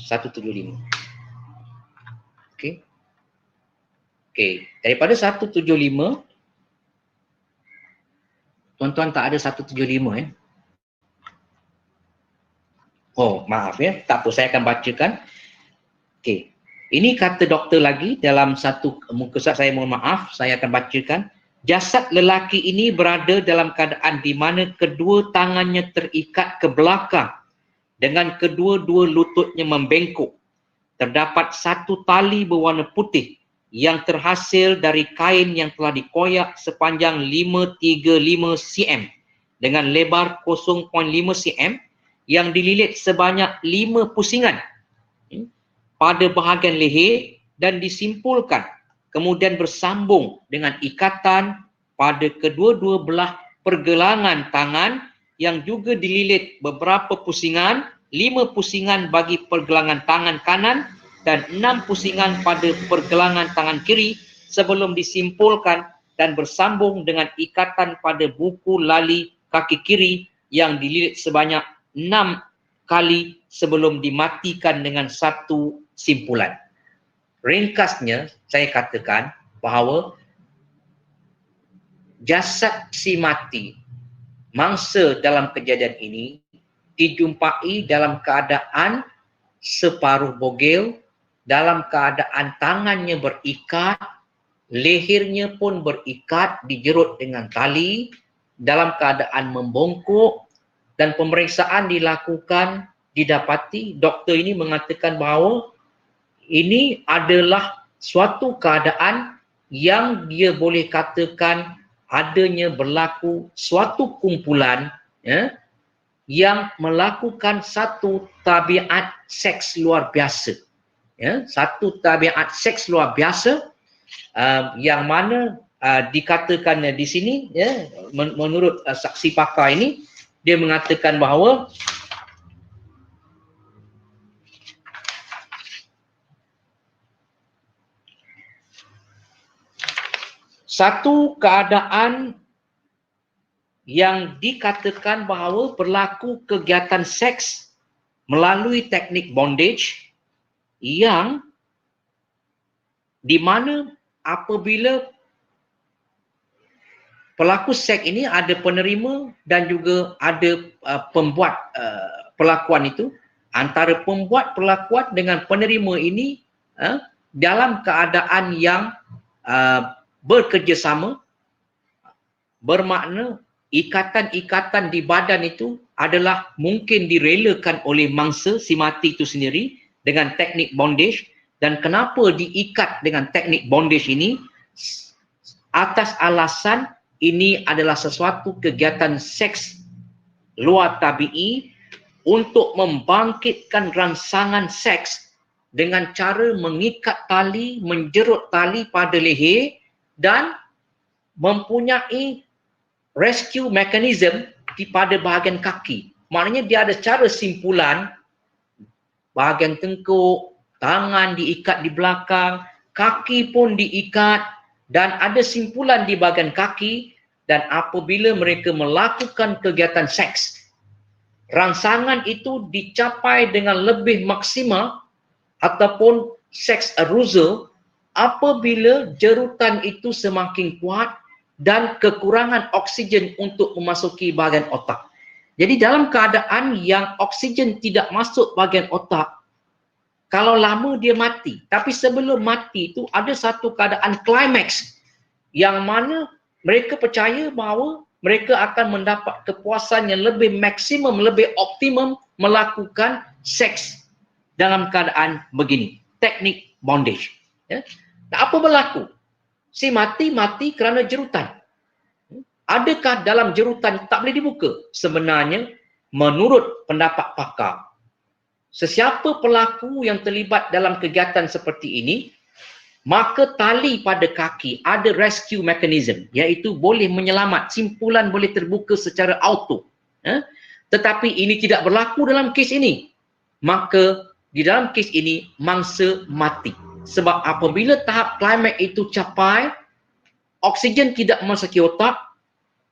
175. Okey. Okey, daripada 175, tuan-tuan tak ada 175 . Oh, maaf ya, tak apa, saya akan bacakan. Okey. Ini kata doktor lagi dalam satu muka surat, saya mohon maaf, saya akan bacakan. Jasad lelaki ini berada dalam keadaan di mana kedua tangannya terikat ke belakang dengan kedua-dua lututnya membengkok. Terdapat satu tali berwarna putih yang terhasil dari kain yang telah dikoyak sepanjang 535 cm dengan lebar 0.5 cm yang dililit sebanyak 5 pusingan pada bahagian leher dan disimpulkan, kemudian bersambung dengan ikatan pada kedua-dua belah pergelangan tangan yang juga dililit beberapa pusingan, 5 pusingan bagi pergelangan tangan kanan dan 6 pusingan pada pergelangan tangan kiri sebelum disimpulkan dan bersambung dengan ikatan pada buku lali kaki kiri yang dililit sebanyak 6 kali sebelum dimatikan dengan satu simpulan. Ringkasnya, saya katakan bahawa jasad si mati mangsa dalam kejadian ini dijumpai dalam keadaan separuh bogel, dalam keadaan tangannya berikat, lehernya pun berikat, dijerut dengan tali, dalam keadaan membongkok, dan pemeriksaan dilakukan, didapati doktor ini mengatakan bahawa ini adalah suatu keadaan yang dia boleh katakan adanya berlaku suatu kumpulan, ya, yang melakukan satu tabiat seks luar biasa. Ya, satu tabiat seks luar biasa yang mana dikatakan di sini, ya, menurut saksi pakar ini, dia mengatakan bahawa satu keadaan yang dikatakan bahawa berlaku kegiatan seks melalui teknik bondage yang di mana apabila pelaku seks ini ada penerima dan juga ada pembuat perlakuan itu, antara pembuat perlakuan dengan penerima ini dalam keadaan yang bekerjasama, bermakna ikatan-ikatan di badan itu adalah mungkin direlakan oleh mangsa si mati itu sendiri dengan teknik bondage. Dan kenapa diikat dengan teknik bondage ini? Atas alasan ini adalah sesuatu kegiatan seks luar tabi'i untuk membangkitkan rangsangan seks dengan cara mengikat tali, menjerut tali pada leher dan mempunyai rescue mechanism di pada bahagian kaki. Maknanya dia ada cara simpulan, bahagian tengkuk, tangan diikat di belakang, kaki pun diikat dan ada simpulan di bahagian kaki, dan apabila mereka melakukan kegiatan seks, rangsangan itu dicapai dengan lebih maksimal ataupun sex arousal apabila jerutan itu semakin kuat dan kekurangan oksigen untuk memasuki bahagian otak. Jadi dalam keadaan yang oksigen tidak masuk bahagian otak, kalau lama dia mati. Tapi sebelum mati itu ada satu keadaan klimaks yang mana mereka percaya bahawa mereka akan mendapat kepuasan yang lebih maksimum, lebih optimum melakukan seks dalam keadaan begini. Teknik bondage. Ya. Nah, apa berlaku? Si mati kerana jerutan. Adakah dalam jerutan tak boleh dibuka? Sebenarnya, menurut pendapat pakar, sesiapa pelaku yang terlibat dalam kegiatan seperti ini, maka tali pada kaki ada rescue mechanism, iaitu boleh menyelamat, simpulan boleh terbuka secara auto. Tetapi ini tidak berlaku dalam kes ini. Maka di dalam kes ini, mangsa mati. Sebab apabila tahap klimaks itu capai, oksigen tidak memasuki otak,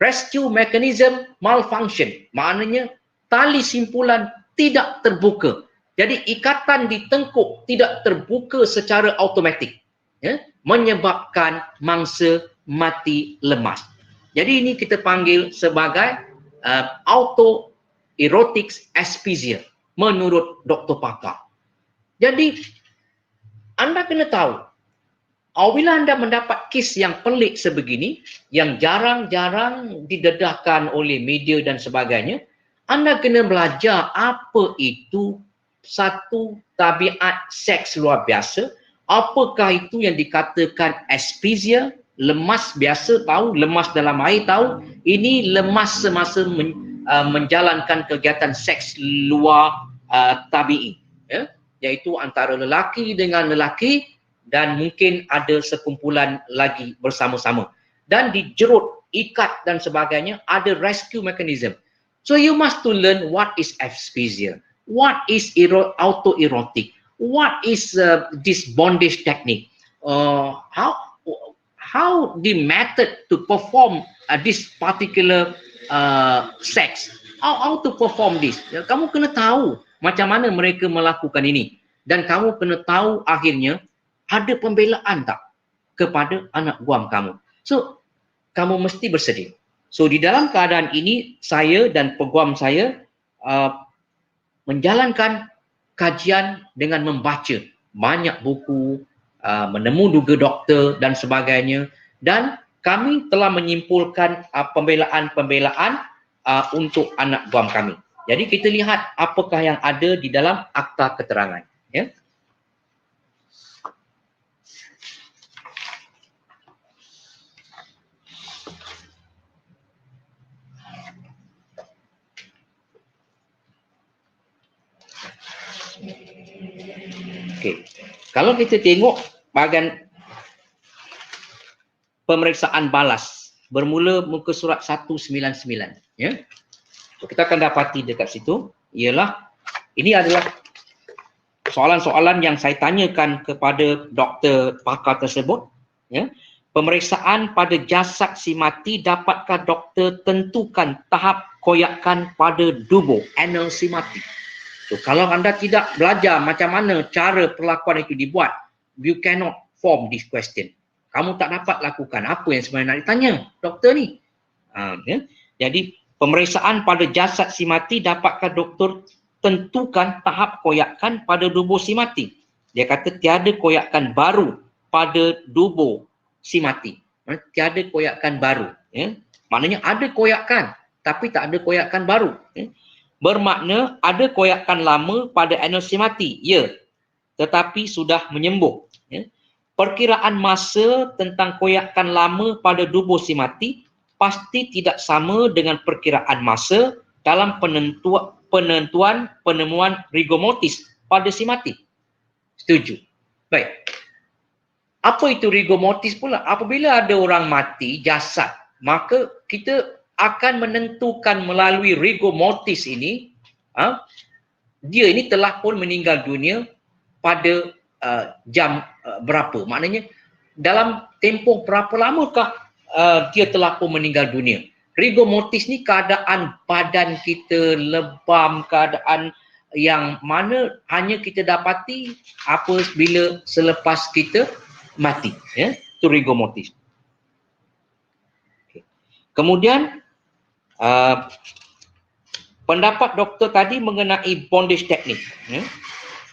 rescue mechanism malfunction. Maknanya tali simpulan tidak terbuka. Jadi ikatan di tengkuk tidak terbuka secara automatik. Ya, menyebabkan mangsa mati lemas. Jadi ini kita panggil sebagai autoerotic asphyxia menurut doktor pakar. Jadi anda kena tahu, apabila anda mendapat kes yang pelik sebegini, yang jarang-jarang didedahkan oleh media dan sebagainya, anda kena belajar apa itu satu tabiat seks luar biasa, apakah itu yang dikatakan asphyxia, lemas biasa tahu, lemas dalam air tahu, ini lemas semasa menjalankan kegiatan seks luar tabii, ya? Iaitu antara lelaki dengan lelaki dan mungkin ada sekumpulan lagi bersama-sama. Dan dijerut, ikat dan sebagainya, ada rescue mechanism. So you must to learn what is asphyxia, what is autoerotic, what is this bondage technique, how the method to perform this particular sex, how to perform this. Kamu kena tahu macam mana mereka melakukan ini. Dan kamu kena tahu akhirnya ada pembelaan tak kepada anak guam kamu. So, kamu mesti bersedia. So, di dalam keadaan ini, saya dan peguam saya menjalankan kajian dengan membaca banyak buku, menemu duga doktor dan sebagainya. Dan kami telah menyimpulkan pembelaan-pembelaan untuk anak guam kami. Jadi kita lihat apakah yang ada di dalam akta keterangan. Ya. Okey. Kalau kita tengok bahagian pemeriksaan balas bermula muka surat 199, ya. So, kita akan dapati dekat situ ialah ini adalah soalan-soalan yang saya tanyakan kepada doktor pakar tersebut, ya. Pemeriksaan pada jasad si mati, dapatkah doktor tentukan tahap koyakan pada tubuh anal si mati? So, kalau anda tidak belajar macam mana cara perlakuan itu dibuat, you cannot form this question. Kamu tak dapat lakukan apa yang sebenarnya nak ditanya doktor ni. Ya. Jadi pemeriksaan pada jasad si mati, dapatkah doktor tentukan tahap koyakan pada tubuh si mati? Dia kata tiada koyakan baru pada tubuh si mati. Tiada koyakan baru. Ya. Maknanya ada koyakan tapi tak ada koyakan baru. Ya. Bermakna ada koyakan lama pada anal si mati. Ya. Tetapi sudah menyembuh. Ya. Perkiraan masa tentang koyakan lama pada tubuh si mati pasti tidak sama dengan perkiraan masa dalam penemuan rigor mortis pada si mati. Setuju? Baik. Apa itu rigor mortis pula? Apabila ada orang mati, jasad, maka kita akan menentukan melalui rigor mortis ini, dia ini telah pun meninggal dunia pada jam berapa. Maknanya dalam tempoh berapa lamakah dia telah pun meninggal dunia. Rigor mortis ni keadaan badan kita lebam, keadaan yang mana hanya kita dapati apabila selepas kita mati. Ya? Itu rigor mortis. Kemudian pendapat doktor tadi mengenai bondage teknik.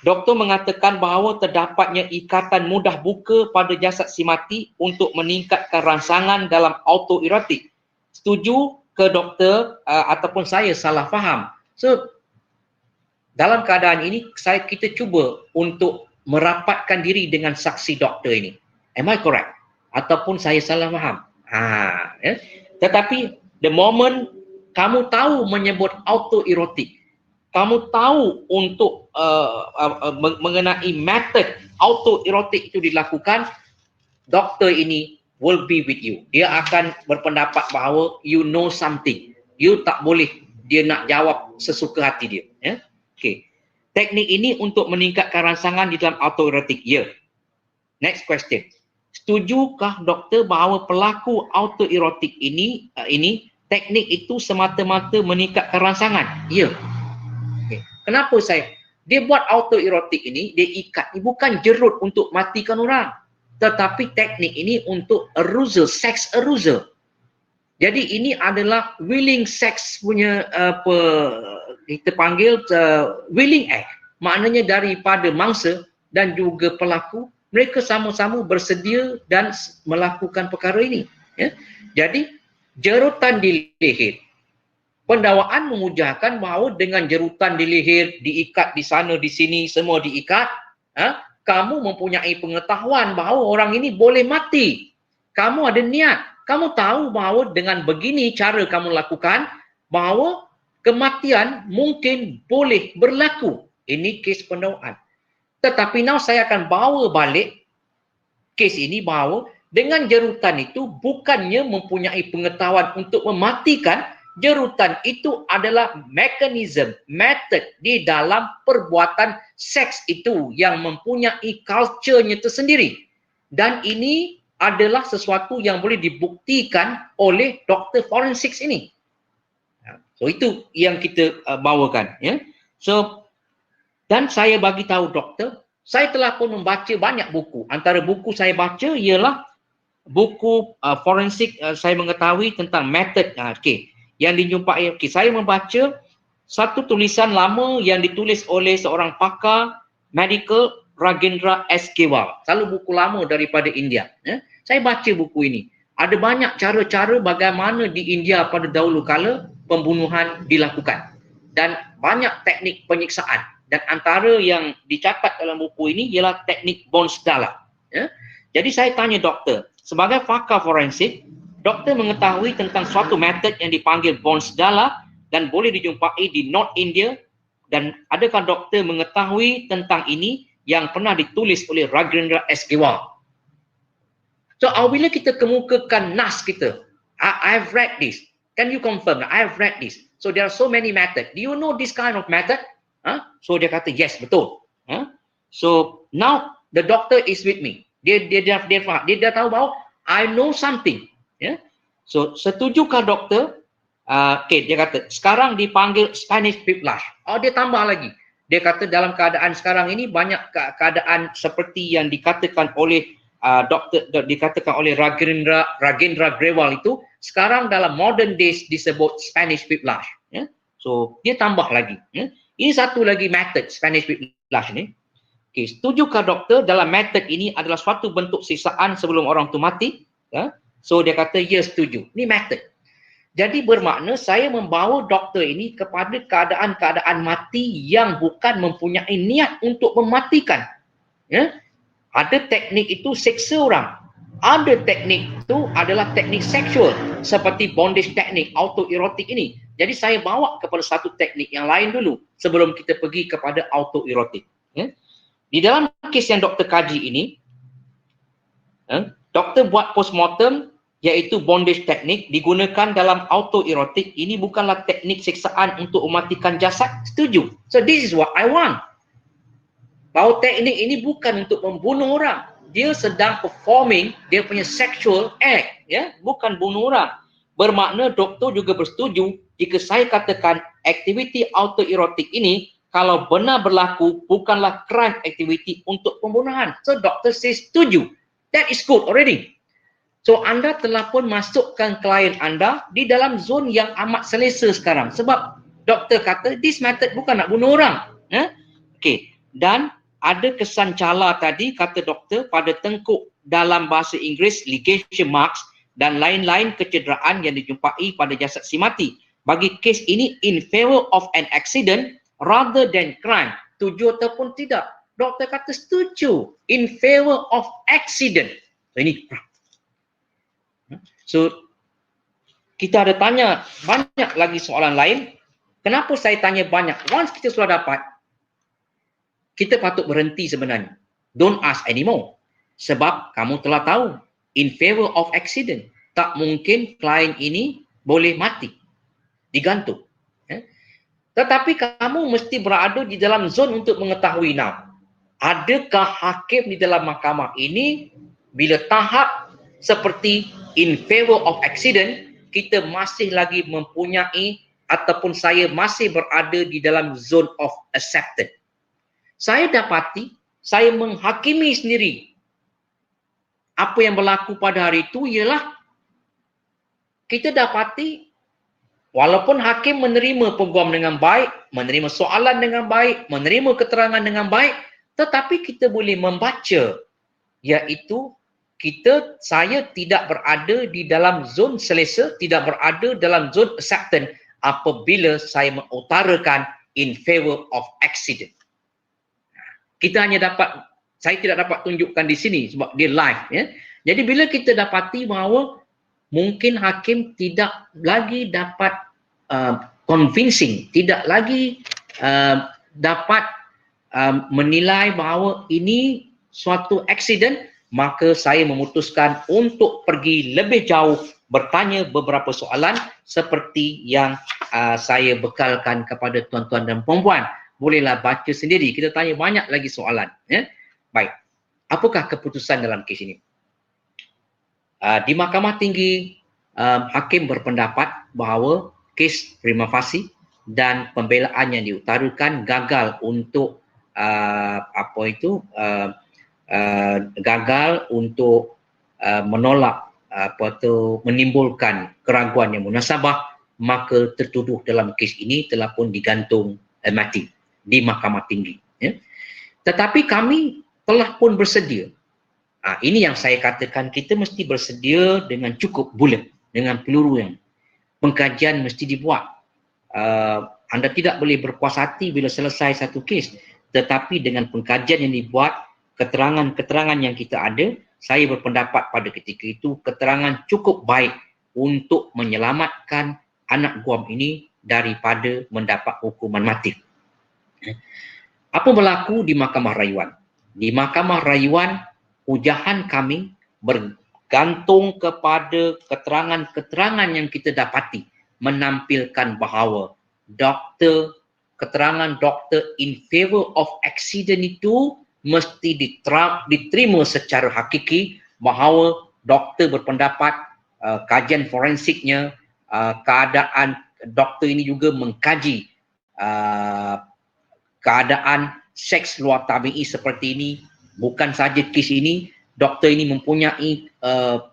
Doktor mengatakan bahawa terdapatnya ikatan mudah buka pada jasad si mati untuk meningkatkan rangsangan dalam autoerotik. Setuju ke doktor ataupun saya salah faham? So, dalam keadaan ini kita cuba untuk merapatkan diri dengan saksi doktor ini. Am I correct? Ataupun saya salah faham? Tetapi the moment kamu tahu menyebut autoerotik, kamu tahu untuk mengenai method autoerotik itu dilakukan, doktor ini will be with you. Dia akan berpendapat bahawa you know something. You tak boleh dia nak jawab sesuka hati dia. Okay. Teknik ini untuk meningkatkan rangsangan di dalam autoerotik. Ya. Next question. Setujukah doktor bahawa pelaku autoerotik ini teknik itu semata-mata meningkatkan rangsangan? Ya. Okay. Kenapa dia buat autoerotik ini, dia ikat, bukan jerut untuk matikan orang, tetapi teknik ini untuk arousal, sex arousal. Jadi ini adalah willing sex punya kita panggil willing act. Maknanya daripada mangsa dan juga pelaku, mereka sama-sama bersedia dan melakukan perkara ini. Jadi jerutan di leher. Pendakwaan memujahkan bahawa dengan jerutan di leher, diikat di sana, di sini, semua diikat, kamu mempunyai pengetahuan bahawa orang ini boleh mati. Kamu ada niat. Kamu tahu bahawa dengan begini cara kamu lakukan, bahawa kematian mungkin boleh berlaku. Ini kes pendakwaan. Tetapi now saya akan bawa balik kes ini bahawa dengan jerutan itu bukannya mempunyai pengetahuan untuk mematikan. Jerutan itu adalah mekanisme, method di dalam perbuatan seks itu yang mempunyai culture-nya tersendiri. Dan ini adalah sesuatu yang boleh dibuktikan oleh doktor forensik ini. So itu yang kita bawakan. So, dan saya bagi tahu doktor, saya telah pun membaca banyak buku. Antara buku saya baca ialah buku forensik. Saya mengetahui tentang method. Yang dijumpai, saya membaca satu tulisan lama yang ditulis oleh seorang pakar medical, Rajendra S. Kewal. Selalu buku lama daripada India. Saya baca buku ini. Ada banyak cara-cara bagaimana di India pada dahulu kala pembunuhan dilakukan. Dan banyak teknik penyiksaan. Dan antara yang dicatat dalam buku ini ialah teknik Bonsdala. Jadi saya tanya doktor, sebagai pakar forensik, doktor mengetahui tentang suatu metod yang dipanggil Bonsdala dan boleh dijumpai di North India, dan adakah doktor mengetahui tentang ini yang pernah ditulis oleh Rajendra S. Kewal? So, apabila kita kemukakan nas kita, I've read this. Can you confirm? I've read this. So, there are so many methods. Do you know this kind of method? So, dia kata, yes, betul. So, now the doctor is with me. Dia dah tahu bahawa I know something. So, setujukah doktor? Dia kata, sekarang dipanggil Spanish whiplash. Dia tambah lagi. Dia kata dalam keadaan sekarang ini banyak keadaan seperti yang dikatakan oleh dikatakan oleh Rajendra Grewal itu, sekarang dalam modern days disebut Spanish whiplash. So, dia tambah lagi. Ini satu lagi method Spanish whiplash ni. Setujukah doktor dalam method ini adalah suatu bentuk siksaan sebelum orang tu mati? So dia kata, ya setuju. Ini method. Jadi bermakna saya membawa doktor ini kepada keadaan-keadaan mati yang bukan mempunyai niat untuk mematikan. Ada teknik itu seksa orang. Ada teknik itu adalah teknik seksual. Seperti bondage teknik, autoerotik ini. Jadi saya bawa kepada satu teknik yang lain dulu sebelum kita pergi kepada autoerotik. Di dalam kes yang doktor kaji ini, doktor buat postmortem, iaitu bondage teknik digunakan dalam autoerotik. Ini bukanlah teknik siksaan untuk mematikan jasad. Setuju? So this is what I want. Bahawa teknik ini bukan untuk membunuh orang. Dia sedang performing dia punya sexual act, bukan bunuh orang. Bermakna doktor juga bersetuju jika saya katakan aktiviti autoerotik ini kalau benar berlaku bukanlah crime activity untuk pembunuhan. So doktor says setuju. That is good already. So anda telah pun masukkan klien anda di dalam zon yang amat selesa sekarang. Sebab doktor kata this method bukan nak bunuh orang. Okey. Dan ada kesan cala tadi kata doktor pada tengkuk dalam bahasa Inggeris ligation marks dan lain-lain kecederaan yang dijumpai pada jasad si mati. Bagi kes ini in favor of an accident rather than crime. Setuju ataupun tidak? Doktor kata setuju. In favor of accident. So ini. So kita ada tanya banyak lagi soalan lain. Kenapa saya tanya banyak? Once kita sudah dapat, kita patut berhenti sebenarnya. Don't ask anymore. Sebab kamu telah tahu. In favor of accident. Tak mungkin klien ini boleh mati. Digantung. Tetapi kamu mesti berada di dalam zon untuk mengetahui now. Adakah hakim di dalam mahkamah ini bila tahap seperti in favor of accident, kita masih lagi mempunyai ataupun saya masih berada di dalam zone of accepted. Saya dapati, saya menghakimi sendiri. Apa yang berlaku pada hari itu ialah kita dapati walaupun hakim menerima peguam dengan baik, menerima soalan dengan baik, menerima keterangan dengan baik, tetapi kita boleh membaca iaitu saya tidak berada di dalam zon selesa, tidak berada dalam zon acceptance apabila saya mengutarakan in favor of accident. Kita hanya saya tidak dapat tunjukkan di sini sebab dia live. Ya. Jadi bila kita dapati bahawa mungkin hakim tidak lagi dapat convincing, tidak lagi dapat menilai bahawa ini suatu accident, maka saya memutuskan untuk pergi lebih jauh, bertanya beberapa soalan seperti yang saya bekalkan kepada tuan-tuan dan puan-puan. Bolehlah baca sendiri, kita tanya banyak lagi soalan. Ya? Baik, apakah keputusan dalam kes ini? Di Mahkamah Tinggi, hakim berpendapat bahawa kes prima facie dan pembelaan yang diutarakan gagal untuk gagal untuk menolak menimbulkan keraguan yang munasabah, maka tertuduh dalam kes ini telah pun digantung mati di Mahkamah Tinggi. Ya. Tetapi kami telah pun bersedia. Ini yang saya katakan, kita mesti bersedia dengan cukup bullet, dengan peluru yang pengkajian mesti dibuat. Anda tidak boleh berpuas hati bila selesai satu kes, tetapi dengan pengkajian yang dibuat, keterangan-keterangan yang kita ada, saya berpendapat pada ketika itu keterangan cukup baik untuk menyelamatkan anak guam ini daripada mendapat hukuman mati. Apa berlaku di Mahkamah Rayuan? Di Mahkamah Rayuan, ujahan kami bergantung kepada keterangan-keterangan yang kita dapati menampilkan bahawa keterangan doktor in favor of accident itu mesti diterima secara hakiki, bahawa doktor berpendapat kajian forensiknya, keadaan doktor ini juga mengkaji keadaan seks luar tabi'i seperti ini. Bukan saja kes ini, doktor ini mempunyai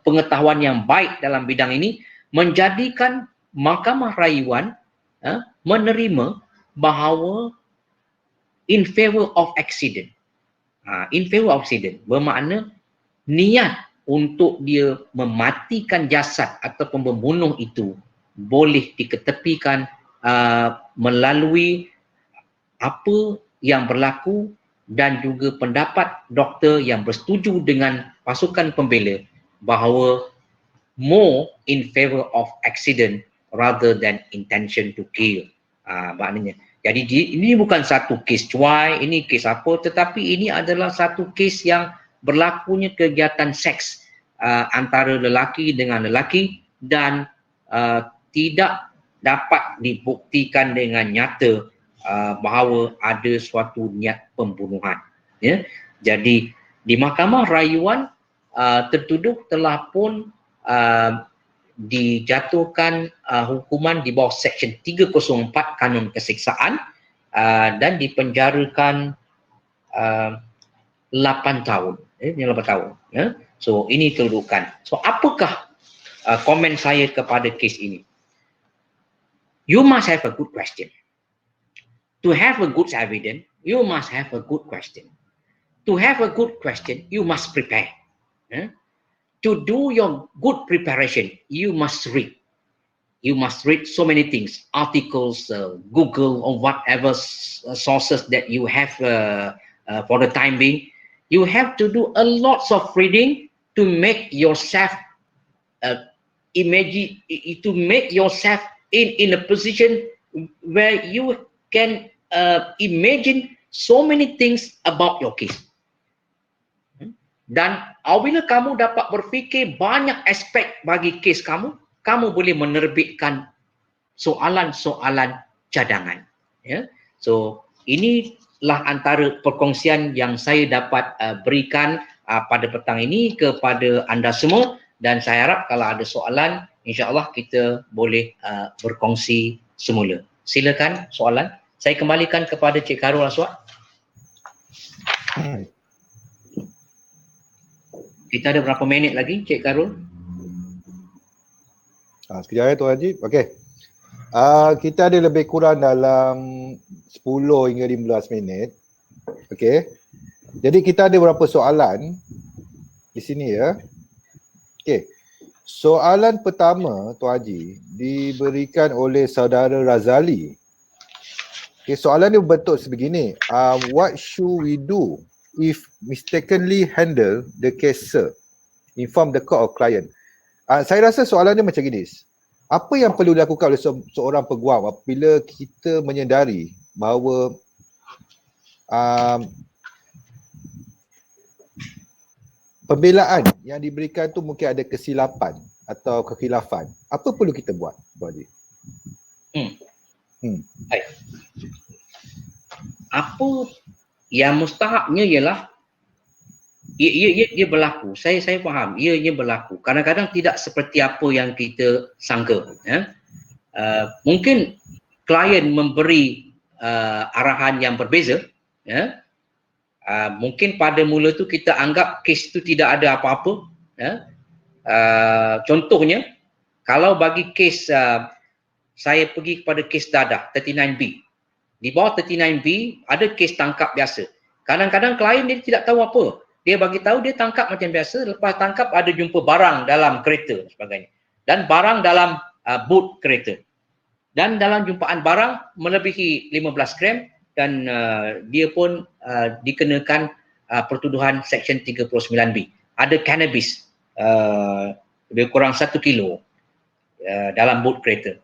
pengetahuan yang baik dalam bidang ini, menjadikan Mahkamah Rayuan menerima bahawa in favor of accident. In favor of accident bermakna niat untuk dia mematikan jasad ataupun membunuh itu boleh diketepikan melalui apa yang berlaku dan juga pendapat doktor yang bersetuju dengan pasukan pembela bahawa more in favor of accident rather than intention to kill. Maknanya, jadi ini bukan satu kes cuai, ini kes apa, tetapi ini adalah satu kes yang berlakunya kegiatan seks antara lelaki dengan lelaki dan tidak dapat dibuktikan dengan nyata bahawa ada suatu niat pembunuhan. Ya? Jadi di Mahkamah Rayuan tertuduh telah pun dijatuhkan hukuman di bawah Seksyen 304 Kanun Keseksaan dan dipenjarakan 8 tahun. 8 tahun. Ya. So, ini kedudukan. So, apakah komen saya kepada kes ini? You must have a good question. To have a good evidence, you must have a good question. To have a good question, you must prepare. Ya. To do your good preparation, you must read. You must read so many things, articles, Google, or whatever sources that you have for the time being. You have to do a lot of reading to make yourself imagine, to make yourself in a position where you can imagine so many things about your case. Dan apabila kamu dapat berfikir banyak aspek bagi kes kamu, kamu boleh menerbitkan soalan-soalan cadangan. Ya. So, inilah antara perkongsian yang saya dapat berikan pada petang ini kepada anda semua, dan saya harap kalau ada soalan, insya-Allah kita boleh berkongsi semula. Silakan soalan. Saya kembalikan kepada Cik Khairul Aswad. Kita ada berapa minit lagi, Cik Khairul? Sekejap ya Tuan Haji. Okey. Kita ada lebih kurang dalam 10 hingga 15 minit. Okey. Jadi kita ada beberapa soalan di sini ya. Okey. Soalan pertama Tuan Haji diberikan oleh saudara Razali. Okey, soalan dia berbentuk sebegini. What should we do if mistakenly handle the case, sir? Inform the court or client. Saya rasa soalan dia macam gini. Apa yang perlu dilakukan oleh seorang peguam apabila kita menyedari bahawa pembelaan yang diberikan tu mungkin ada kesilapan atau kekhilafan? Apa perlu kita buat, Tuan Haji? Baik. Apa yang mustahabnya ialah ia berlaku. Saya faham. Ia berlaku. Kadang-kadang tidak seperti apa yang kita sangka. Ya. Mungkin klien memberi arahan yang berbeza. Ya. Mungkin pada mula tu kita anggap kes tu tidak ada apa-apa. Ya. Contohnya, kalau bagi kes saya pergi kepada kes dadah 39B. Di bawah 39B ada kes tangkap biasa. Kadang-kadang klien dia tidak tahu apa. Dia bagi tahu dia tangkap macam biasa, lepas tangkap ada jumpa barang dalam kereta dan sebagainya. Dan barang dalam boot kereta. Dan dalam jumpaan barang melebihi 15 gram dan dia pun dikenakan pertuduhan Seksyen 39B. Ada cannabis lebih kurang 1 kilo dalam boot kereta.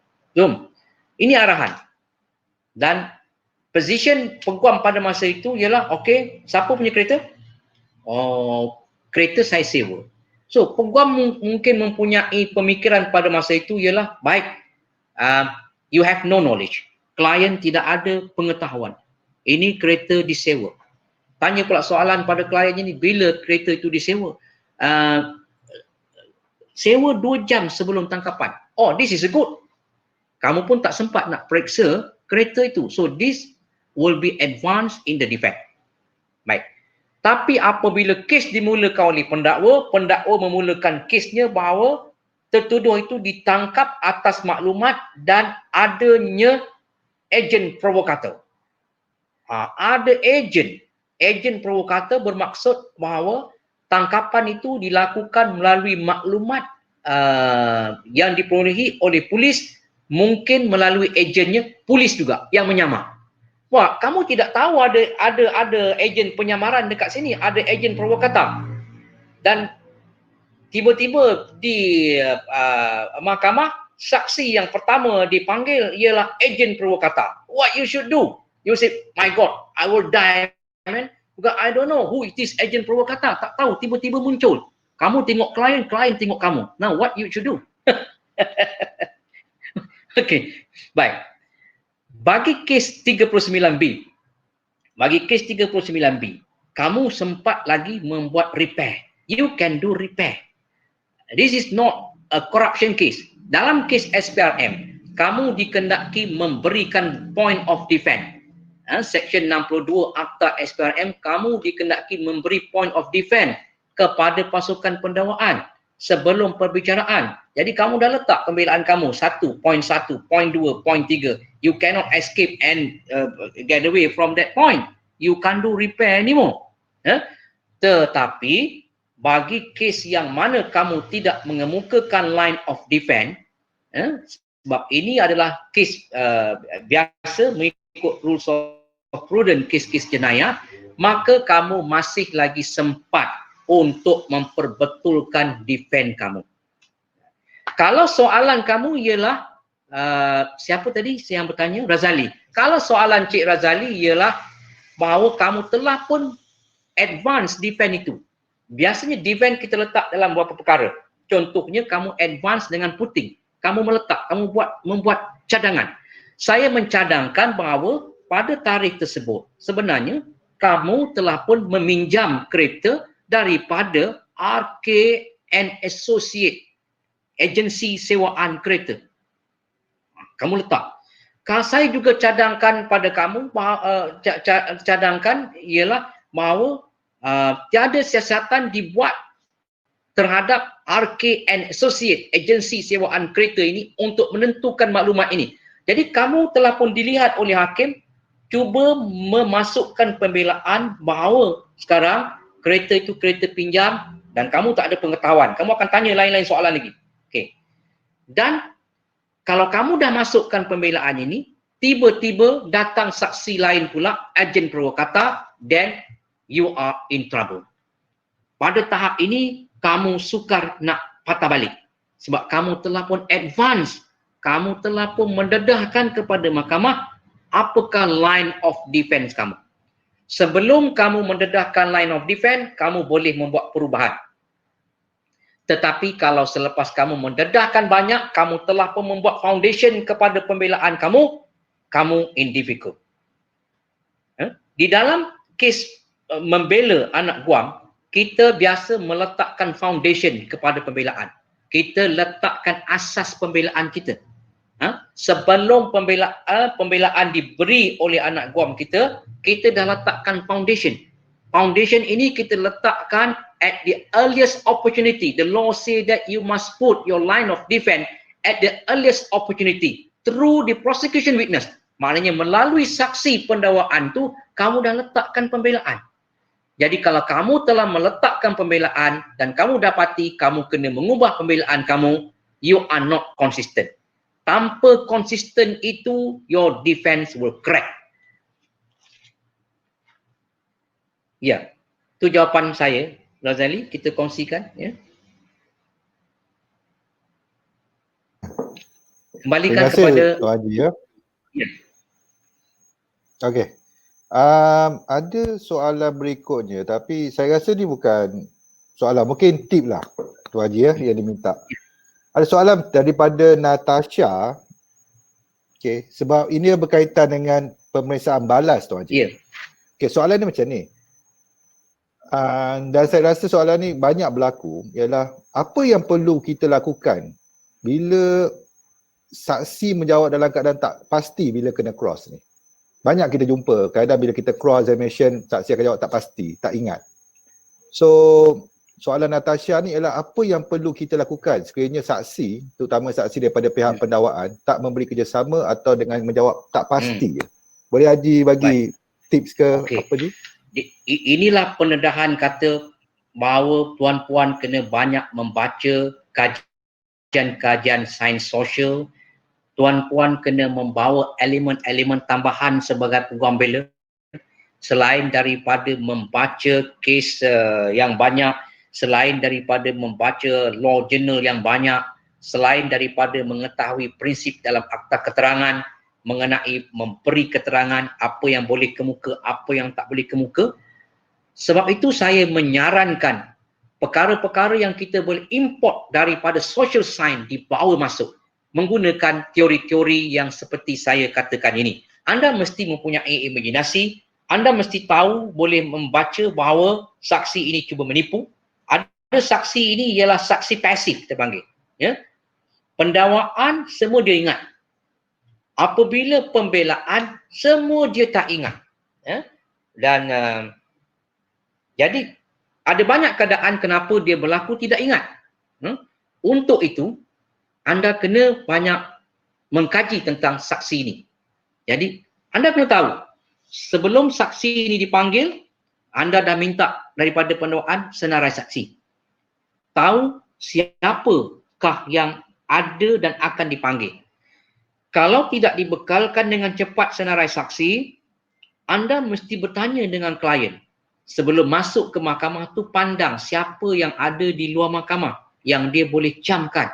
Ini arahan. Dan position peguam pada masa itu ialah, okey, siapa punya kereta? Kereta saya sewa. So, peguam mungkin mempunyai pemikiran pada masa itu ialah, baik, you have no knowledge. Klien tidak ada pengetahuan. Ini kereta disewa. Tanya pula soalan pada klien ini, bila kereta itu disewa? Sewa 2 jam sebelum tangkapan. Oh, this is good. Kamu pun tak sempat nak periksa kereta itu. So, this will be advanced in the defect. Baik. Tapi apabila kes dimulakan oleh pendakwa, pendakwa memulakan kesnya bahawa tertuduh itu ditangkap atas maklumat dan adanya ejen provokator. Ada ejen. Ejen provokator bermaksud bahawa tangkapan itu dilakukan melalui maklumat yang diperolehi oleh polis, mungkin melalui ejennya polis juga yang menyamar. Wah, kamu tidak tahu ada ejen penyamaran dekat sini, ada ejen provokator. Dan tiba-tiba di mahkamah, saksi yang pertama dipanggil ialah ejen provokator. What you should do? You say, my God, I will die, man. Because I don't know who it is ejen provokator. Tak tahu, tiba-tiba muncul. Kamu tengok klien, klien tengok kamu. Now, what you should do? Okay, baik. Bagi kes 39B, kamu sempat lagi membuat repair. You can do repair. This is not a corruption case. Dalam kes SPRM, kamu dikendaki memberikan point of defense. Section 62 Akta SPRM, kamu dikendaki memberi point of defense kepada pasukan pendakwaan sebelum perbicaraan. Jadi kamu dah letak pembelaan kamu, 1, point 1, point 2, point 3. You cannot escape and get away from that point. You can't do repair anymore. Tetapi bagi kes yang mana kamu tidak mengemukakan line of defense, sebab ini adalah kes biasa mengikut rules of prudent, kes-kes jenayah, maka kamu masih lagi sempat untuk memperbetulkan defense kamu. Kalau soalan kamu ialah siapa tadi yang bertanya? Razali. Kalau soalan Cik Razali ialah bahawa kamu telah pun advance defense itu. Biasanya defense kita letak dalam beberapa perkara. Contohnya kamu advance dengan puting. Kamu meletak, kamu membuat cadangan. Saya mencadangkan bahawa pada tarikh tersebut sebenarnya kamu telah pun meminjam kereta daripada RK and Associate, agensi sewaan kereta. Kamu letak. Kalau saya juga cadangkan pada kamu, cadangkan ialah bahawa tiada siasatan dibuat terhadap RK and Associate, agensi sewaan kereta ini untuk menentukan maklumat ini. Jadi kamu telah pun dilihat oleh hakim cuba memasukkan pembelaan bahawa sekarang kereta itu kereta pinjam dan kamu tak ada pengetahuan. Kamu akan tanya lain-lain soalan lagi. Okey. Dan kalau kamu dah masukkan pembelaan ini, tiba-tiba datang saksi lain pula, agen purwakata, then you are in trouble. Pada tahap ini, kamu sukar nak patah balik. Sebab kamu telah pun advance, kamu telah pun mendedahkan kepada mahkamah apakah line of defense kamu. Sebelum kamu mendedahkan line of defense, kamu boleh membuat perubahan. Tetapi kalau selepas kamu mendedahkan banyak, kamu telah pun membuat foundation kepada pembelaan kamu, kamu in difficult. Di dalam kes membela anak guam, kita biasa meletakkan foundation kepada pembelaan. Kita letakkan asas pembelaan kita. Sebelum pembelaan diberi oleh anak guam kita, kita dah letakkan foundation. Foundation ini kita letakkan at the earliest opportunity. The law say that you must put your line of defense at the earliest opportunity through the prosecution witness. Maknanya melalui saksi pendakwaan tu, kamu dah letakkan pembelaan. Jadi kalau kamu telah meletakkan pembelaan dan kamu dapati kamu kena mengubah pembelaan kamu, you are not consistent. Tanpa konsisten itu, your defense will crack. Ya, itu jawapan saya, Razali. Kita kongsikan. Ya. Kembalikan kepada Tuan Haji, ya. Ya. Okey. Ada soalan berikutnya, tapi saya rasa ni bukan soalan, mungkin tip lah Tuan Haji, ya, yang diminta. Ada soalan daripada Natasha. Okey, sebab ini berkaitan dengan pemeriksaan balas Tuan Haji. Ya. Okey, soalan ni macam ni. Dan saya rasa soalan ni banyak berlaku, ialah apa yang perlu kita lakukan bila saksi menjawab dalam keadaan tak pasti bila kena cross ni. Banyak kita jumpa, kadang bila kita cross examination, saksi akan jawab tak pasti, tak ingat. So, soalan Natasha ni ialah apa yang perlu kita lakukan sekiranya saksi, terutama saksi daripada pihak pendakwaan, tak memberi kerjasama atau dengan menjawab tak pasti. Boleh Haji bagi tips ke apa ni? Inilah pendedahan kata bahawa puan-puan kena banyak membaca kajian-kajian sains sosial. Tuan-puan kena membawa elemen-elemen tambahan sebagai peguam bela. Selain daripada membaca kes yang banyak, selain daripada membaca law journal yang banyak, selain daripada mengetahui prinsip dalam akta keterangan mengenai memberi keterangan apa yang boleh kemuka, apa yang tak boleh kemuka. Sebab itu saya menyarankan perkara-perkara yang kita boleh import daripada social science dibawa masuk menggunakan teori-teori yang seperti saya katakan ini. Anda mesti mempunyai imajinasi, anda mesti tahu, boleh membaca bahawa saksi ini cuba menipu. Ada saksi ini ialah saksi pasif kita panggil. Ya? Pendakwaan semua dia ingat. apabila pembelaan semua dia tak ingat. Dan jadi ada banyak keadaan kenapa dia berlaku tidak ingat. Untuk itu anda kena banyak mengkaji tentang saksi ini. Jadi anda kena tahu sebelum saksi ini dipanggil, anda dah minta daripada pendakwaan senarai saksi. Tahu siapakah yang ada dan akan dipanggil. Kalau tidak dibekalkan dengan cepat senarai saksi, anda mesti bertanya dengan klien. Sebelum masuk ke mahkamah tu pandang siapa yang ada di luar mahkamah yang dia boleh camkan.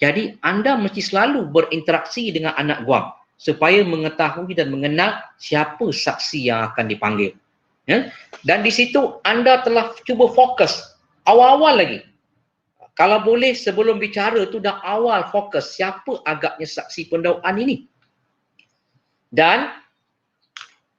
Jadi anda mesti selalu berinteraksi dengan anak guam supaya mengetahui dan mengenal siapa saksi yang akan dipanggil. Dan di situ anda telah cuba fokus awal-awal lagi. Kalau boleh sebelum bicara tu dah awal fokus siapa agaknya saksi pendakwaan ini. Dan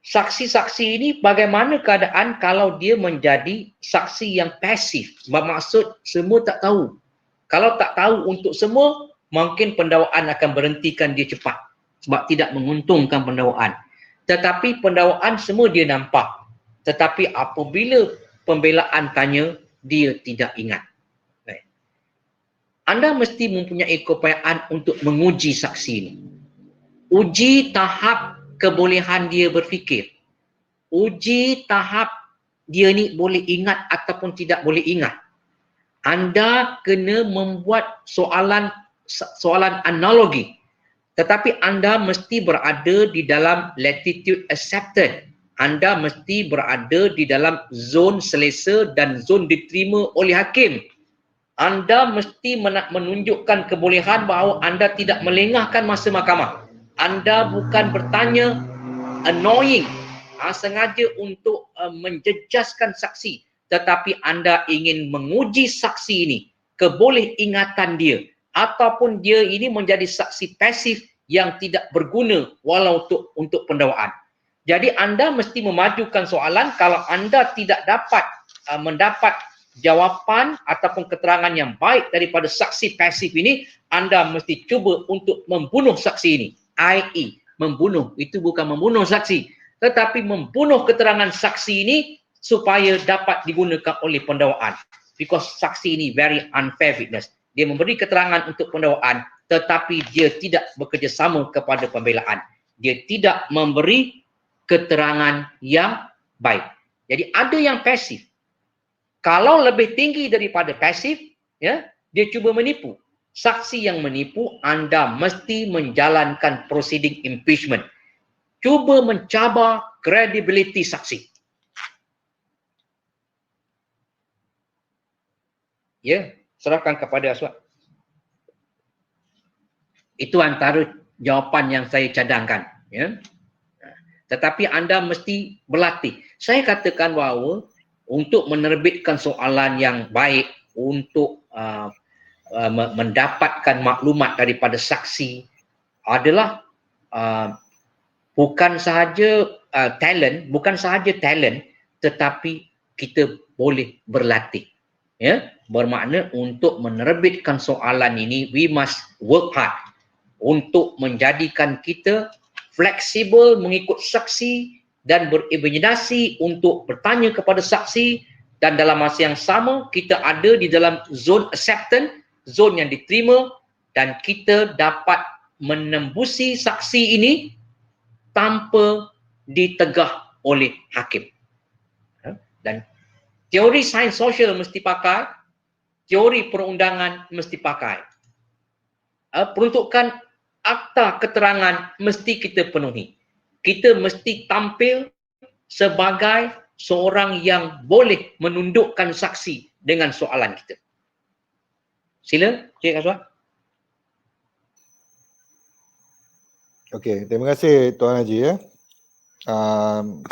saksi-saksi ini bagaimana keadaan kalau dia menjadi saksi yang pasif. Bermaksud semua tak tahu. Kalau tak tahu untuk semua, mungkin pendakwaan akan berhentikan dia cepat. Sebab tidak menguntungkan pendakwaan. Tetapi pendakwaan semua dia nampak. Tetapi apabila pembelaan tanya, dia tidak ingat. Anda mesti mempunyai keupayaan untuk menguji saksi ini. Uji tahap kebolehan dia berfikir. Uji tahap dia ni boleh ingat ataupun tidak boleh ingat. Anda kena membuat soalan analogi. Tetapi anda mesti berada di dalam latitude accepted. Anda mesti berada di dalam zon selesa dan zon diterima oleh hakim. Anda mesti menunjukkan kebolehan bahawa anda tidak melengahkan masa mahkamah. Anda bukan bertanya annoying, sengaja untuk menjejaskan saksi. Tetapi anda ingin menguji saksi ini, keboleh ingatan dia. Ataupun dia ini menjadi saksi pasif yang tidak berguna walau untuk pendakwaan. Jadi anda mesti memajukan soalan kalau anda tidak dapat mendapat jawapan ataupun keterangan yang baik daripada saksi pasif ini, anda mesti cuba untuk membunuh saksi ini. I.e. membunuh, itu bukan membunuh saksi, tetapi membunuh keterangan saksi ini supaya dapat digunakan oleh pendakwaan. Because saksi ini very unfair witness. Dia memberi keterangan untuk pendakwaan, tetapi dia tidak bekerjasama kepada pembelaan. Dia tidak memberi keterangan yang baik. Jadi ada yang pasif. Kalau lebih tinggi daripada pasif, dia cuba menipu. Saksi yang menipu, anda mesti menjalankan proceeding impeachment. Cuba mencabar credibility saksi. Serahkan kepada Aswad. Itu antara jawapan yang saya cadangkan. Tetapi anda mesti berlatih. Saya katakan bahawa untuk menerbitkan soalan yang baik, untuk mendapatkan maklumat daripada saksi adalah bukan sahaja talent, tetapi kita boleh berlatih. Bermakna untuk menerbitkan soalan ini, we must work hard untuk menjadikan kita fleksibel mengikut saksi dan berimajinasi untuk bertanya kepada saksi, dan dalam masa yang sama kita ada di dalam zon acceptance, zon yang diterima, dan kita dapat menembusi saksi ini tanpa ditegah oleh hakim. Dan teori sains sosial mesti pakai, teori perundangan mesti pakai. Peruntukan akta keterangan mesti kita penuhi. Kita mesti tampil sebagai seorang yang boleh menundukkan saksi dengan soalan kita. Sila, Cik Aswad. Okey, terima kasih Tuan Haji.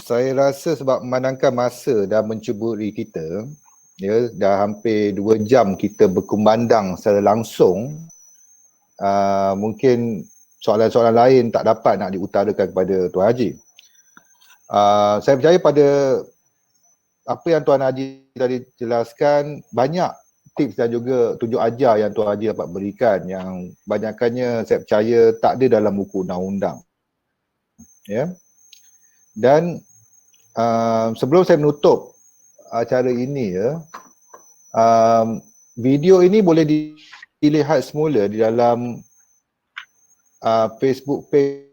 Saya rasa sebab memandangkan masa dah mencuburi kita, dah hampir 2 jam kita berkumandang secara langsung, mungkin soalan-soalan lain tak dapat nak diutarakan kepada Tuan Haji. Saya percaya pada apa yang Tuan Haji tadi jelaskan, banyak tips dan juga tunjuk ajar yang Tuan Haji dapat berikan yang banyakkannya saya percaya tak ada dalam buku undang-undang. Ya. Dan sebelum saya menutup acara ini ya, video ini boleh dilihat semula di dalam Facebook page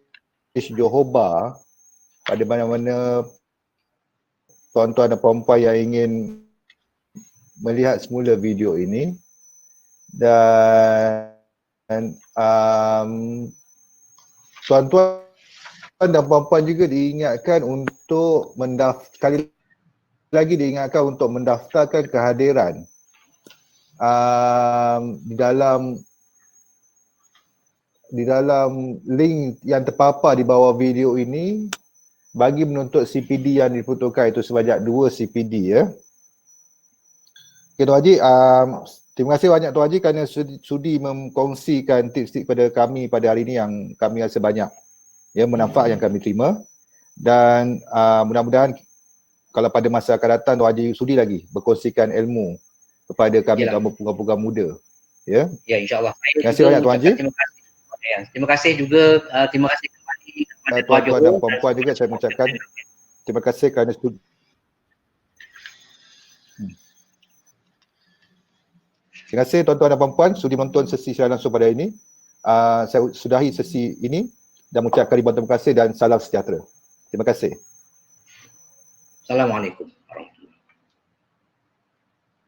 Johor Bahru pada mana-mana tuan-tuan dan puan-puan yang ingin melihat semula video ini. Dan tuan-tuan dan puan-puan juga diingatkan untuk sekali lagi diingatkan untuk mendaftarkan kehadiran di dalam link yang terpapar di bawah video ini bagi menuntut CPD yang diperuntukkan, itu sebanyak 2 CPD ya. Okay, Tuan Haji, terima kasih banyak Tuan Haji kerana sudi mengkongsikan tips-tips pada kami pada hari ini yang kami rasa banyak ya manfaat yang kami terima. Dan mudah-mudahan kalau pada masa akan datang Tuan Haji sudi lagi berkongsikan ilmu kepada kami kaum peguam-peguam muda. Ya. Ya, insya-Allah. Terima kasih banyak Tuan Haji. Terima kasih. Ya, terima kasih juga terima kasih kembali kepada Tuan Tuan-tuan dan puan-puan juga saya mengucapkan terima kasih kerana sudi. Terima kasih tuan-tuan dan puan-puan sudi menonton sesi siaran langsung pada ini. Saya sudahi sesi ini dan mengucapkan ribuan terima kasih dan salam sejahtera. Terima kasih. Assalamualaikum.